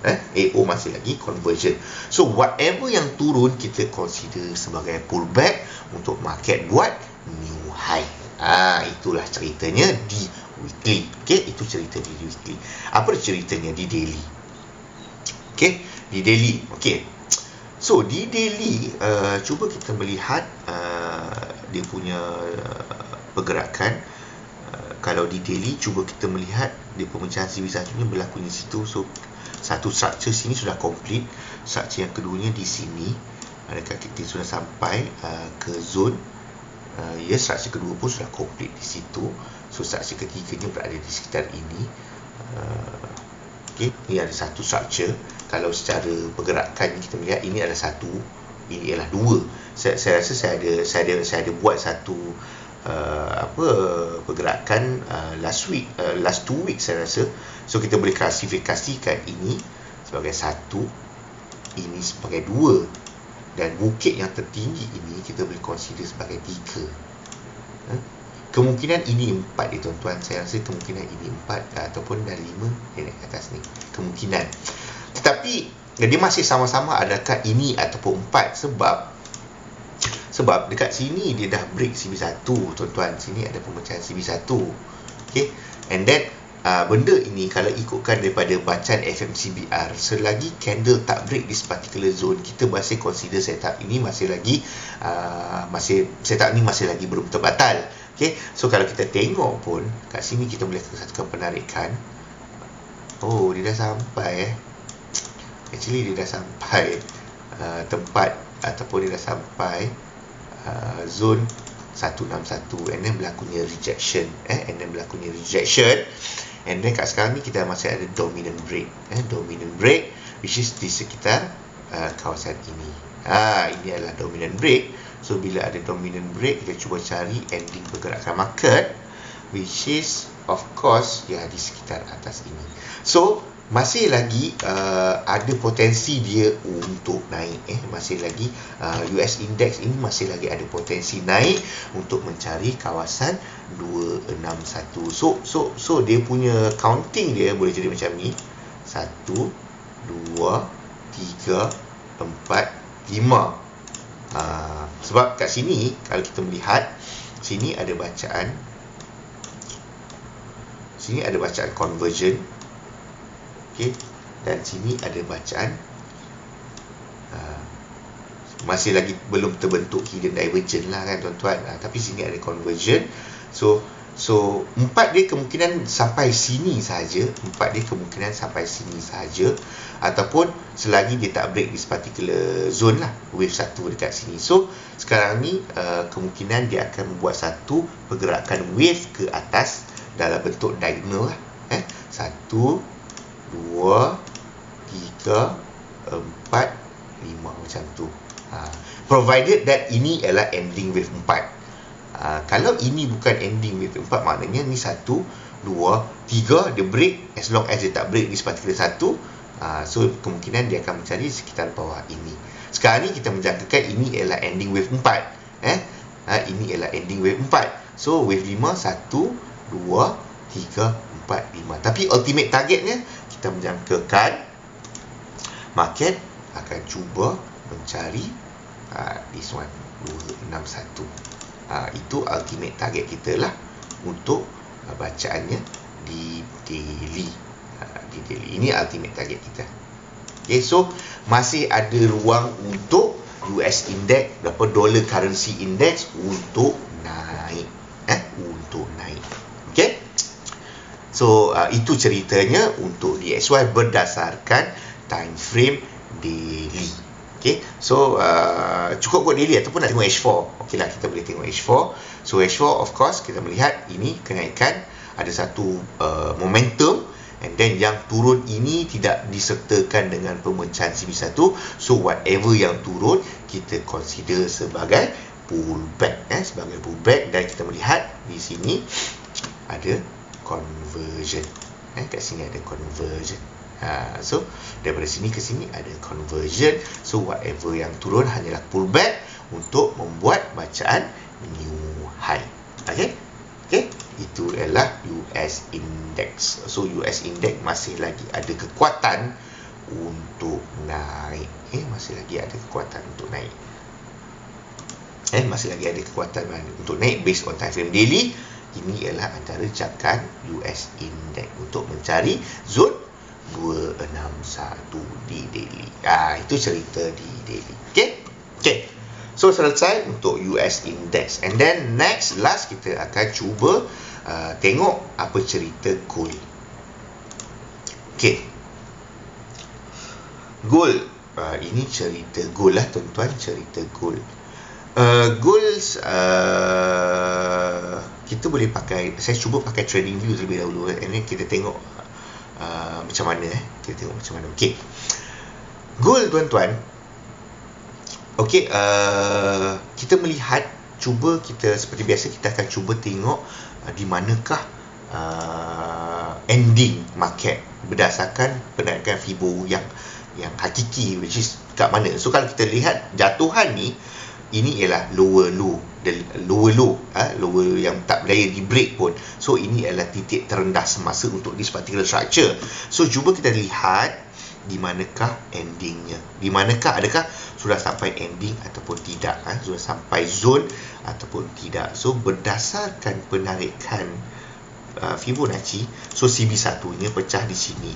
AO masih lagi conversion. So whatever yang turun kita consider sebagai pullback untuk market buat new high. Itulah ceritanya di weekly. Itu cerita di weekly. Apa ceritanya di daily? Di daily. So di daily, cuba kita melihat dia punya pergerakan. Kalau di daily, cuba kita melihat dia pemecahan CV1 ni berlaku di situ. So satu structure sini sudah complete. Structure yang keduanya di sini, adakah kita sudah sampai ke zone. Ya, structure kedua pun sudah complete di situ. So structure ketiganya berada di sekitar ini. Okay, ini ada satu structure. Kalau secara pergerakan kita melihat, ini adalah satu, ini adalah dua. Saya rasa saya ada buat satu pergerakan last 2 weeks saya rasa. So kita boleh klasifikasikan ini sebagai satu, ini sebagai dua, dan bukit yang tertinggi ini kita boleh consider sebagai 3. Kemungkinan ini 4 ya tuan-tuan. Saya rasa kemungkinan ini 4 ataupun dan 5 dia naik ke atas ni, kemungkinan. Tetapi dia masih sama-sama adakah ini ataupun 4, sebab dekat sini dia dah break CV1 tuan-tuan. Sini ada pemecahan CV1. Okay, and then benda ini kalau ikutkan daripada bacaan FMCBR, selagi candle tak break this particular zone, kita masih consider setup ini masih lagi setup ni masih lagi belum terbatal. Okay, so kalau kita tengok pun kat sini kita boleh satukan penarikan. Oh, dia dah sampai actually dia dah sampai tempat, ataupun dia dah sampai zone 161, and then berlakunya rejection, and then berlakunya rejection, and then kat sekarang ni kita masih ada dominant break, dominant break which is di sekitar kawasan ini. Ini adalah dominant break. So bila ada dominant break, kita cuba cari ending pergerakan market, which is of course ya di sekitar atas ini. So masih lagi ada potensi dia untuk naik. Masih lagi US index ini masih lagi ada potensi naik untuk mencari kawasan 261. So dia punya counting dia boleh jadi macam ni. 1 2 3 4 5. Sebab kat sini kalau kita melihat, sini ada bacaan conversion, okay, dan sini ada bacaan masih lagi belum terbentuk hidden divergent lah kan tuan-tuan, tapi sini ada conversion. So 4 dia kemungkinan sampai sini saja, ataupun selagi dia tak break this particular zone lah, wave 1 dekat sini. So sekarang ni kemungkinan dia akan membuat satu pergerakan wave ke atas dalam bentuk diagonal lah. 1 2 3 4 5 macam tu. Provided that ini adalah ending wave 4. Kalau ini bukan ending wave 4, maknanya ni 1 2 3 dia break. As long as dia tak break this particular 1, so kemungkinan dia akan mencari sekitar bawah ini. Sekarang ni kita menjangkakan ini adalah ending wave 4. Ini adalah ending wave 4. So wave 5 1 2 3 4 5. Tapi ultimate targetnya kita menjangkakan market akan cuba mencari this one 261. Itu ultimate target kita lah untuk bacaannya di daily. Ini ultimate target kita. Okay, so masih ada ruang untuk US index, berapa dollar currency index untuk naik. Okay, so itu ceritanya untuk DXY berdasarkan time frame daily. Okay, so cukup buat daily ataupun nak tengok H4. Okey lah, kita boleh tengok H4. So H4 of course kita melihat ini kenaikan, ada satu momentum, and then yang turun ini tidak disertakan dengan pemecahan CV1. So whatever yang turun kita consider sebagai pullback, sebagai pullback, dan kita melihat di sini ada conversion. Kat sini ada conversion. So daripada sini ke sini ada conversion. So whatever yang turun hanyalah pullback untuk membuat bacaan new high. Okay, itu adalah US index. So US index masih lagi ada kekuatan untuk naik. Masih lagi ada kekuatan untuk naik. Masih lagi ada kekuatan untuk naik based on time frame daily. Ini ialah antara jangkaan US index untuk mencari zone 261 di Delhi. Itu cerita di Delhi. Okay. So selesai untuk US Index. And then last kita akan cuba tengok apa cerita gold. Okay. Gold. Ini cerita gold lah tuan-tuan, cerita gold. Gold kita boleh pakai, saya cuba pakai trading view terlebih dahulu, and then kita tengok macam mana kita tengok macam mana. Okey. Gold tuan-tuan. Okey, kita melihat, cuba kita seperti biasa kita akan cuba tengok di manakah ending market berdasarkan penarikan Fibo yang hakiki, which is kat mana. So kalau kita lihat jatuhan ni, ini ialah lower low yang tak berdaya di break pun. So ini adalah titik terendah semasa untuk this particular structure. So cuba kita lihat di manakah endingnya, di manakah, adakah sudah sampai ending ataupun tidak, sudah sampai zone ataupun tidak. So berdasarkan penarikan Fibonacci, so CB1 nya pecah di sini,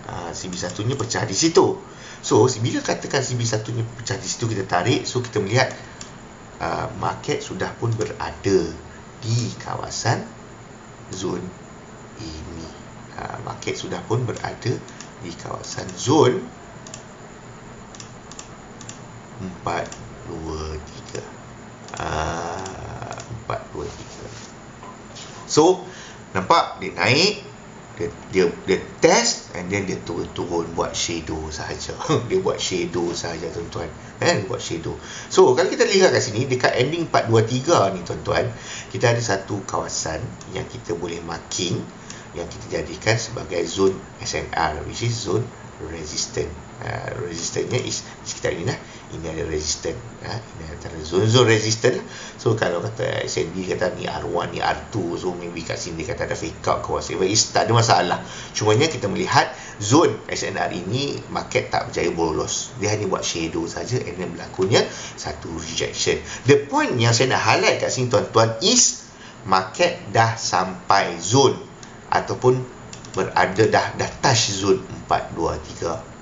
CB1 nya pecah di situ. So bila katakan CB1 nya pecah di situ, kita tarik, so kita melihat market sudah pun berada di kawasan zone ini. Market sudah pun berada di kawasan zone 423. 423. So nampak dia naik, dia test, and then dia turun buat shadow sahaja. Dia buat shadow sahaja tuan-tuan. Dia buat shadow. So kalau kita lihat kat sini dekat ending 423 ni tuan-tuan, kita ada satu kawasan yang kita boleh marking, yang kita jadikan sebagai zone SNR, which is zone resistant. Resistance-nya is sekitar ini lah. Ini ada resistance. Ini antara zone-zone resistant. So kalau kata SNB kata ni R1, ni R2, so maybe kat sini dia kata ada fake out ke whatever, tak ada masalah. Cumanya kita melihat zone SNR ini market tak berjaya bolos. Dia hanya buat shadow saja, and then berlakunya satu rejection. The point yang saya nak highlight kat sini tuan-tuan is market dah sampai zone ataupun berada dah touch zone 423.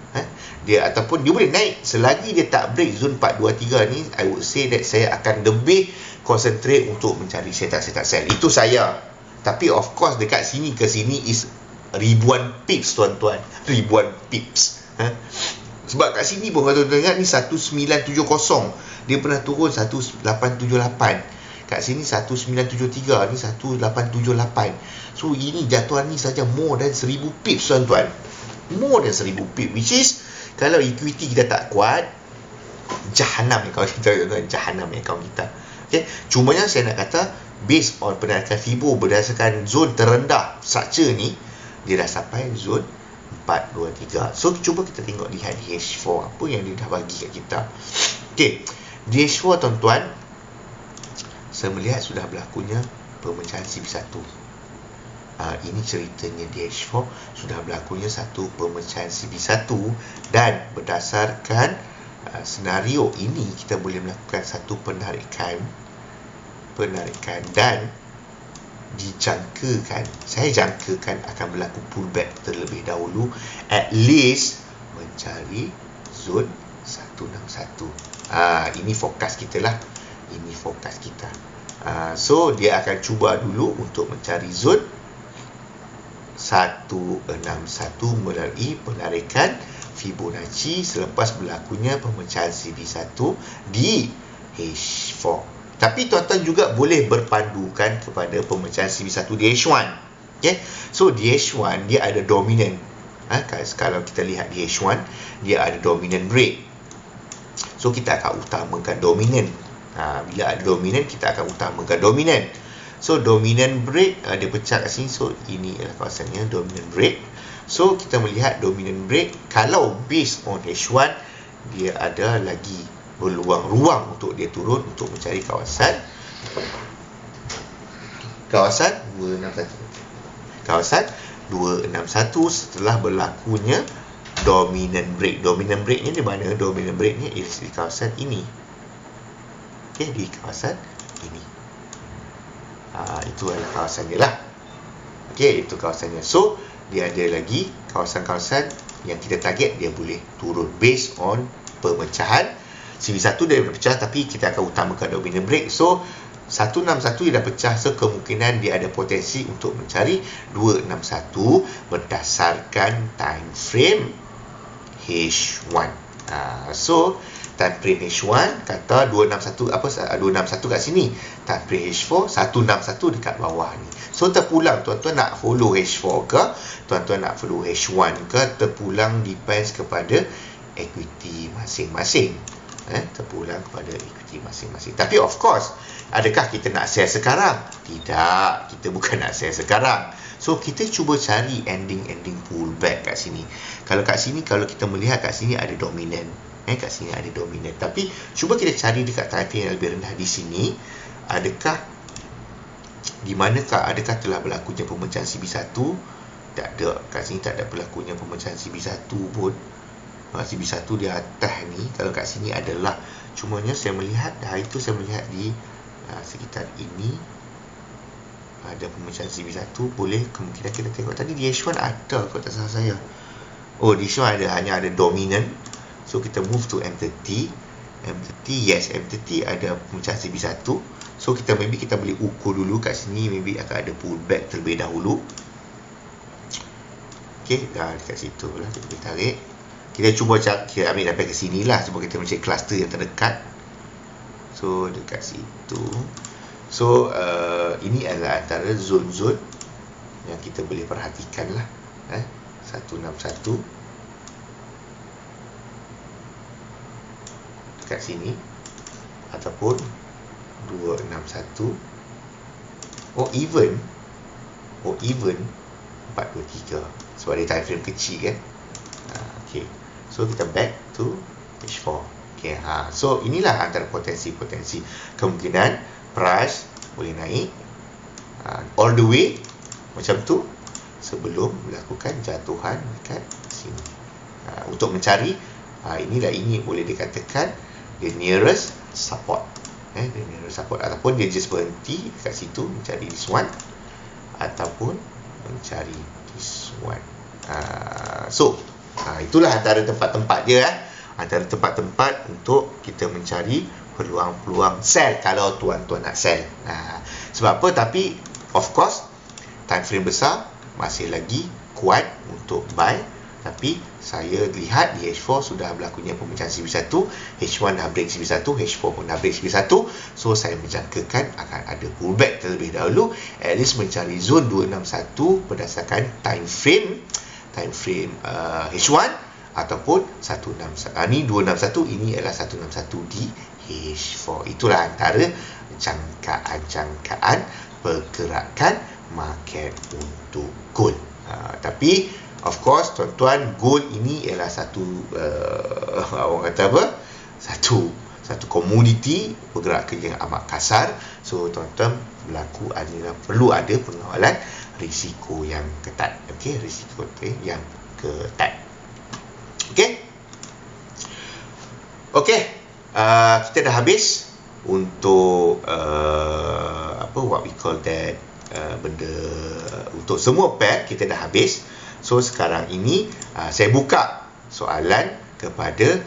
Dia ataupun dia boleh naik selagi dia tak break zone 423 ni. I would say that saya akan lebih concentrate untuk mencari setup sell. Itu saya. Tapi of course dekat sini ke sini is ribuan pips tuan-tuan, ribuan pips. Sebab kat sini pun kalau tuan-tuan ingat ni 1970, dia pernah turun 1878. Kat sini 1973, ni 1878. So ini jatuhan ni saja more than 1000 pips tuan-tuan. More than 1000 pips, which is kalau equity kita tak kuat, jahanam ni kawan kita, jahanam ni kawan kita. Okay? Cumanya saya nak kata based on penarikan Fibo berdasarkan zone terendah structure ni, dia dah sampai zone 423. So cuba kita tengok lihat DH4 apa yang dia dah bagi kat kita. Okay, DH4 tuan-tuan, saya melihat sudah berlakunya pemecahan CB1. Ini ceritanya DH4, sudah berlakunya satu pemecahan CB1, dan berdasarkan senario ini kita boleh melakukan satu penarikan dan dijangkakan, saya jangkakan akan berlaku pullback terlebih dahulu, at least mencari zone 161. Ini fokus kita lah, ini fokus kita. So dia akan cuba dulu untuk mencari zone 161 melalui penarikan Fibonacci selepas berlakunya pemecahan CB1 di H4. Tapi tuan-tuan juga boleh berpandukan kepada pemecahan CB1 di H1. Okay? So di H1 dia ada dominant. Kalau kita lihat di H1 dia ada dominant break. So kita akan utamakan dominant. Bila ada dominant, kita akan utamakan dominant. So dominant break, dia pecah kat sini. So ini adalah kawasannya dominant break. So kita melihat dominant break, kalau based on H1, dia ada lagi ruang untuk dia turun untuk mencari kawasan 261. Kawasan 261 setelah berlakunya dominant break. Dominant break ni di mana? Dominant break ni is di kawasan ini. Okay, di kawasan ini. Itu adalah kawasan dia lah. Okay, itu kawasannya. So dia ada lagi kawasan-kawasan yang kita target dia boleh turun based on pemecahan. CV1 dia dah pecah tapi kita akan utamakan dominant break. So 161 dia dah pecah, so kemungkinan dia ada potensi untuk mencari 261 berdasarkan time frame H1. So time frame H1 kata 261 kat sini, time frame H4 161 dekat bawah ni. So terpulang tuan-tuan nak follow H4 ke, tuan-tuan nak follow H1 ke, terpulang depends kepada equity masing-masing. Terpulang kepada equity masing-masing. Tapi of course, adakah kita nak sell sekarang? Tidak, kita bukan nak sell sekarang. So kita cuba cari ending pullback kat sini. Kalau kat sini, kalau kita melihat kat sini ada dominant, kat sini ada dominant. Tapi cuba kita cari dekat time frame yang lebih rendah di sini, adakah di manakah adakah telah berlakunya pemecahan CB1? Tak ada, kat sini tak ada berlakunya pemecahan CB1 pun. CB1 di atas ni, kalau kat sini adalah, cumanya saya melihat hari itu saya melihat di sekitar ini ada pemecahan CB1. Boleh kemungkinan kita tengok tadi di H1 ada, kalau tak salah saya. Oh, di H1 hanya ada dominant. So kita move to M30. Yes, M30 ada pemecahan CB1. So kita boleh ukur dulu kat sini, maybe akan ada pullback terlebih dahulu. Okey, dah dekat situ lah kita boleh tarik. Kita cuba kita ambil sampai ke sini lah, sebab kita mencari cluster yang terdekat. So dekat situ. So ini adalah antara zon-zon yang kita boleh perhatikan lah. 161 dekat sini, ataupun 261. Oh even 423, sebab dia time frame kecil kan. Okay, so kita back to H4. Okay, so inilah antara potensi-potensi kemungkinan price boleh naik all the way macam tu sebelum melakukan jatuhan dekat sini. Untuk mencari ini boleh dikatakan the nearest support. The nearest support, ataupun dia just berhenti dekat situ mencari this one, ataupun mencari this one. So itulah antara tempat-tempat dia, antara tempat-tempat untuk kita mencari peluang-peluang sell kalau tuan-tuan nak sell. Sebab apa? Tapi of course time frame besar masih lagi kuat untuk buy. Tapi saya lihat di H4 sudah berlakunya pemecahan CB1, H1 dah break CB1, H4 pun dah break CB1. So saya menjangkakan akan ada pullback terlebih dahulu, at least mencari zone 261 berdasarkan time frame H1 ataupun 161. Ni 261, ini adalah 161 di H4. Itulah antara jangkaan pergerakan market untuk gold. Tapi of course tuan-tuan, gold ini ialah satu orang kata apa? Satu komoditi pergerakan yang amat kasar. So tuan-tuan perlu ada pengawalan risiko yang ketat. Okey, risiko yang ketat. Okey, kita dah habis untuk what we call that, benda untuk semua pair kita dah habis. So sekarang ini saya buka soalan kepada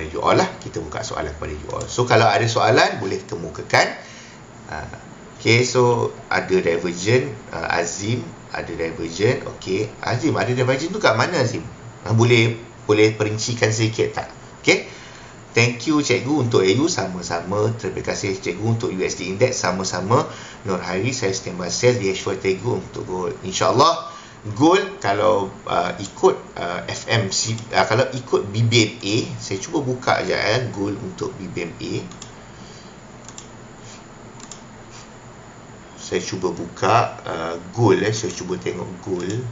you all lah. Kita buka soalan kepada you all. So kalau ada soalan boleh kemukakan. Okay, so ada divergent, Azim ada divergent. Okay, Azim ada divergent tu kat mana Azim? Boleh perincikan sedikit tak? Okay, thank you cikgu untuk AU, sama-sama. Terima kasih cikgu untuk USD Index, sama-sama. Nur Hairi, saya standby sell di H4 Tego untuk gold. InsyaAllah gold kalau ikut FMC, kalau ikut BBMA, saya cuba buka je gold untuk BBMA. Saya cuba buka gold, saya cuba tengok gold.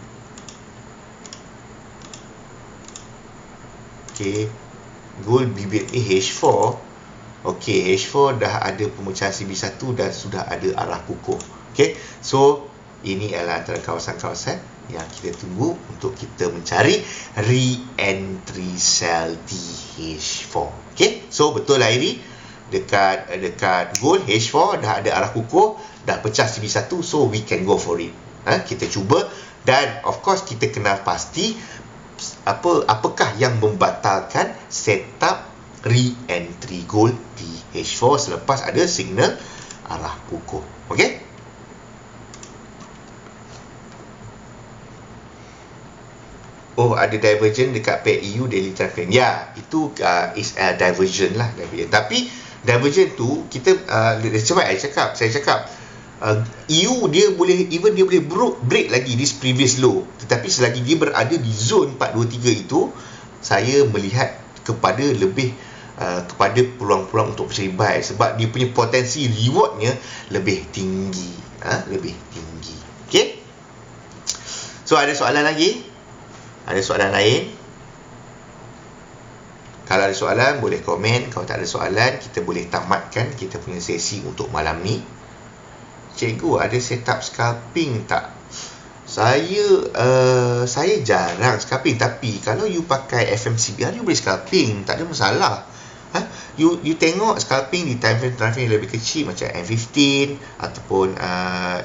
Okey, gold BBMA H4. Okey, H4 dah ada pemecahan CB1 dan sudah ada arah kukuh. Okey, so ini adalah antara kawasan-kawasan yang kita tunggu untuk kita mencari re-entry sell di H4. Okey, so betul lah ini dekat gold H4 dah ada arah kukuh, dah pecah CB1, so we can go for it. Kita cuba Dan of course kita kena pasti apakah yang membatalkan setup re-entry goal TH4 selepas ada signal arah kukuh. Okey? Oh, ada diversion dekat pair EU daily time frame. Ya, itu is a diversion lah. Tapi diversion tu kita saya cakap EU dia boleh break lagi this previous low. Tetapi selagi dia berada di zone 423 itu, saya melihat kepada lebih kepada peluang-peluang untuk mencari buy sebab dia punya potensi rewardnya lebih tinggi. Lebih tinggi. Okey? So ada soalan lagi? Ada soalan lain? Kalau ada soalan, boleh komen. Kalau tak ada soalan, kita boleh tamatkan kita punya sesi untuk malam ni. Cikgu, ada setup scalping tak? Saya jarang scalping. Tapi kalau you pakai FMCBR, you boleh scalping. Tak ada masalah. You tengok scalping di time frame lebih kecil macam M15 ataupun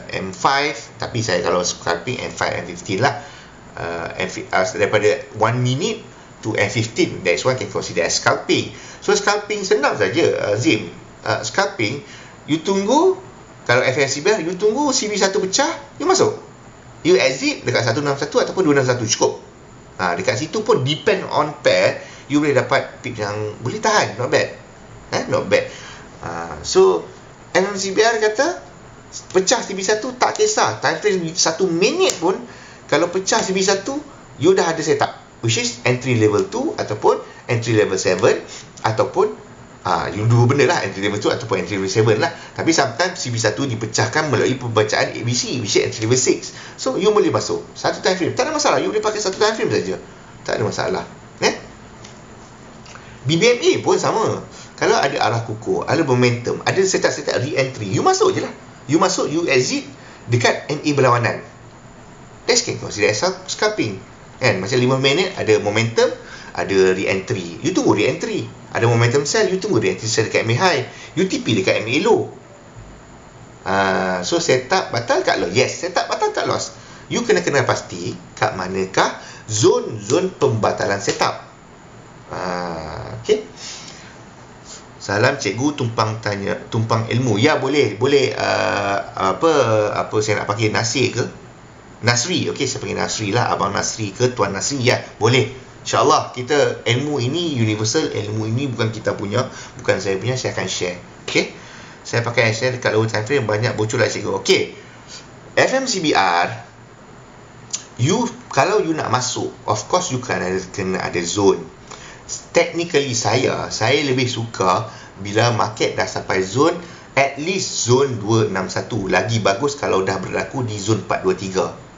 M5. Tapi saya kalau scalping M5, M15 lah. Daripada 1 minute to M15, that's one can consider as scalping. So scalping senang saja, Zim. Scalping, you tunggu. Kalau FMCBR, you tunggu CB1 pecah, you masuk, you exit dekat 161 ataupun 261, cukup. Dekat situ pun depend on pair, you boleh dapat pip yang boleh tahan. Not bad. Not bad. So FMCBR kata pecah CB1 tak kisah, time frame 1 minit pun, kalau pecah CB1, you dah ada setup, which is entry level 2 ataupun entry level 7 ataupun you dua benda lah, entry level 2 ataupun entry level 7 lah. Tapi sometimes CB1 dipecahkan melalui pembacaan ABC, which is entry level 6. So you boleh masuk satu time frame, tak ada masalah. You boleh pakai satu time frame saja, tak ada masalah. BBMA pun sama. Kalau ada arah kukuh, ada momentum, ada setup re-entry, you masuk je lah. You masuk, you exit dekat MA berlawanan. That's can consider as scalping. Macam 5 minit ada momentum, ada re-entry, you tunggu re-entry. Ada momentum sell, you tunggu re-entry sell dekat MA high, you TP dekat MA low. So setup batal kat loss. Yes, setup batal kat loss. You kena pasti kat manakah zon-zon pembatalan setup. Okay. Salam cikgu, tumpang ilmu. Ya, boleh. Apa saya nak panggil Nasir ke? Nasri, okey, saya panggil Nasri lah, Abang Nasri ke Tuan Nasri, ya, boleh. InsyaAllah, kita ilmu ini universal, ilmu ini bukan kita punya, bukan saya punya, saya akan share. Okey, saya pakai share dekat lower time frame, banyak bocor lah cikgu. Okey, FMCBR, kalau you nak masuk, of course you kena ada zone. Technically saya lebih suka bila market dah sampai zone, at least zone 261. Lagi bagus kalau dah berlaku di zone 423.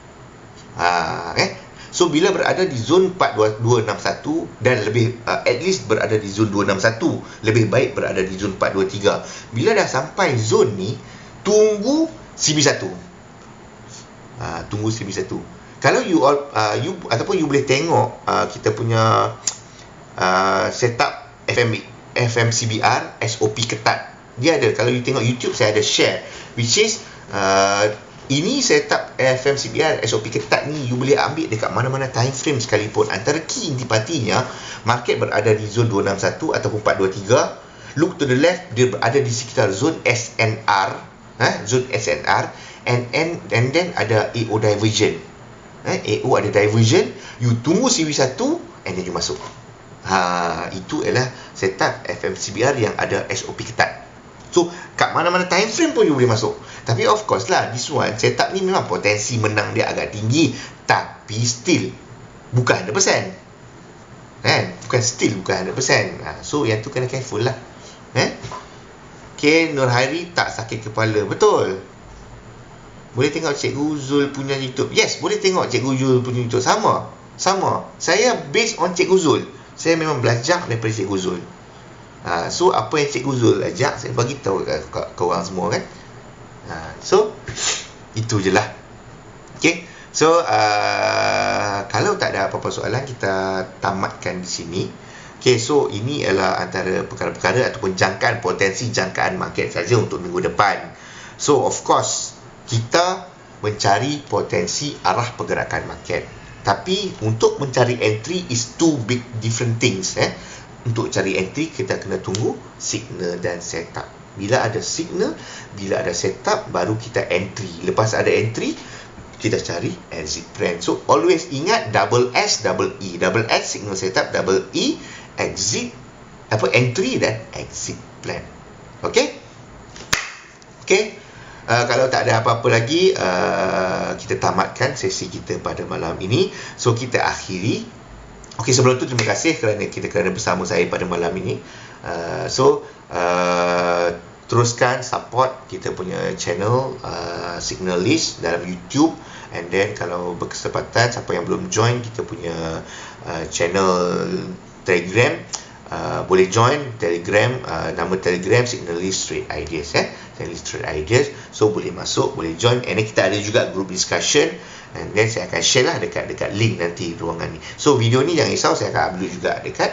So bila berada di zone 42261 dan lebih at least berada di zone 261, lebih baik berada di zone 423. Bila dah sampai zone ni, tunggu CB1. Tunggu CB1. Kalau you ataupun you boleh tengok kita punya setup FMCBR SOP ketat. Dia ada, kalau you tengok YouTube saya ada share, which is ini setup FMCBR SOP ketat ni you boleh ambil dekat mana-mana time frame sekalipun. Antara key intipatinya, market berada di zone 261 ataupun 423. Look to the left, dia berada di sekitar zone SNR, zone SNR, and then ada AO diversion. AO ada diversion, you tunggu CB1 and then you masuk. Itu adalah setup FMCBR yang ada SOP ketat. So kat mana-mana time frame pun you boleh masuk. Tapi of course lah, this one setup ni memang potensi menang dia agak tinggi, tapi still bukan 100%. Bukan 100%. So yang tu kena careful lah. Okay, Nur Hairi tak sakit kepala. Betul. Boleh tengok Cikgu Zul punya YouTube. Yes, boleh tengok Cikgu Zul punya YouTube. Sama. Saya based on Cikgu Zul. Saya memang belajar daripada Cikgu Zul. So apa yang Cikgu Zul ajak, saya bagi tahu ke korang semua kan. So itu je lah. Okay. So kalau tak ada apa-apa soalan, kita tamatkan di sini. Okay, so ini adalah antara perkara-perkara ataupun jangkaan, potensi jangkaan market saja untuk minggu depan. So of course kita mencari potensi arah pergerakan market. Tapi untuk mencari entry is two big different things. Untuk cari entry, kita kena tunggu signal dan setup. Bila ada signal, bila ada setup, baru kita entry. Lepas ada entry, kita cari exit plan. So always ingat double S, double E. Double S signal setup, double E exit, entry dan exit plan. Okey? Okey. Kalau tak ada apa-apa lagi, kita tamatkan sesi kita pada malam ini. So kita akhiri. Okey, sebelum tu terima kasih kerana bersama saya pada malam ini. Teruskan support kita punya channel Signalist dalam YouTube. And then kalau berkesempatan, siapa yang belum join kita punya channel Telegram, boleh join Telegram, nama Telegram Signalist Trade Ideas. Signalist Trade Ideas. So boleh masuk, boleh join. And then kita ada juga group discussion. And then saya akan share lah dekat link nanti ruangan ni. So video ni jangan risau, saya akan upload juga dekat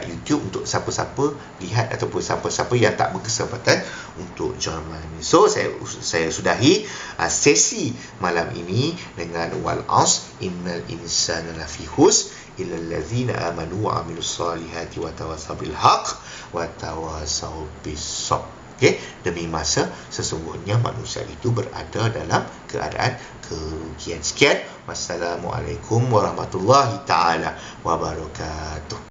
YouTube untuk siapa-siapa lihat ataupun siapa-siapa yang tak berkesempatan untuk join malam ni. So saya sudahi sesi malam ini dengan wal as innal insana lafi khusr illa allazina amanu wa amilus solihati wa tawasaw bil haqq wa tawasaw bis sabr. Okay? Demi masa sesungguhnya manusia itu berada dalam keadaan kerugian. Sekian. Wassalamualaikum warahmatullahi taala wabarakatuh.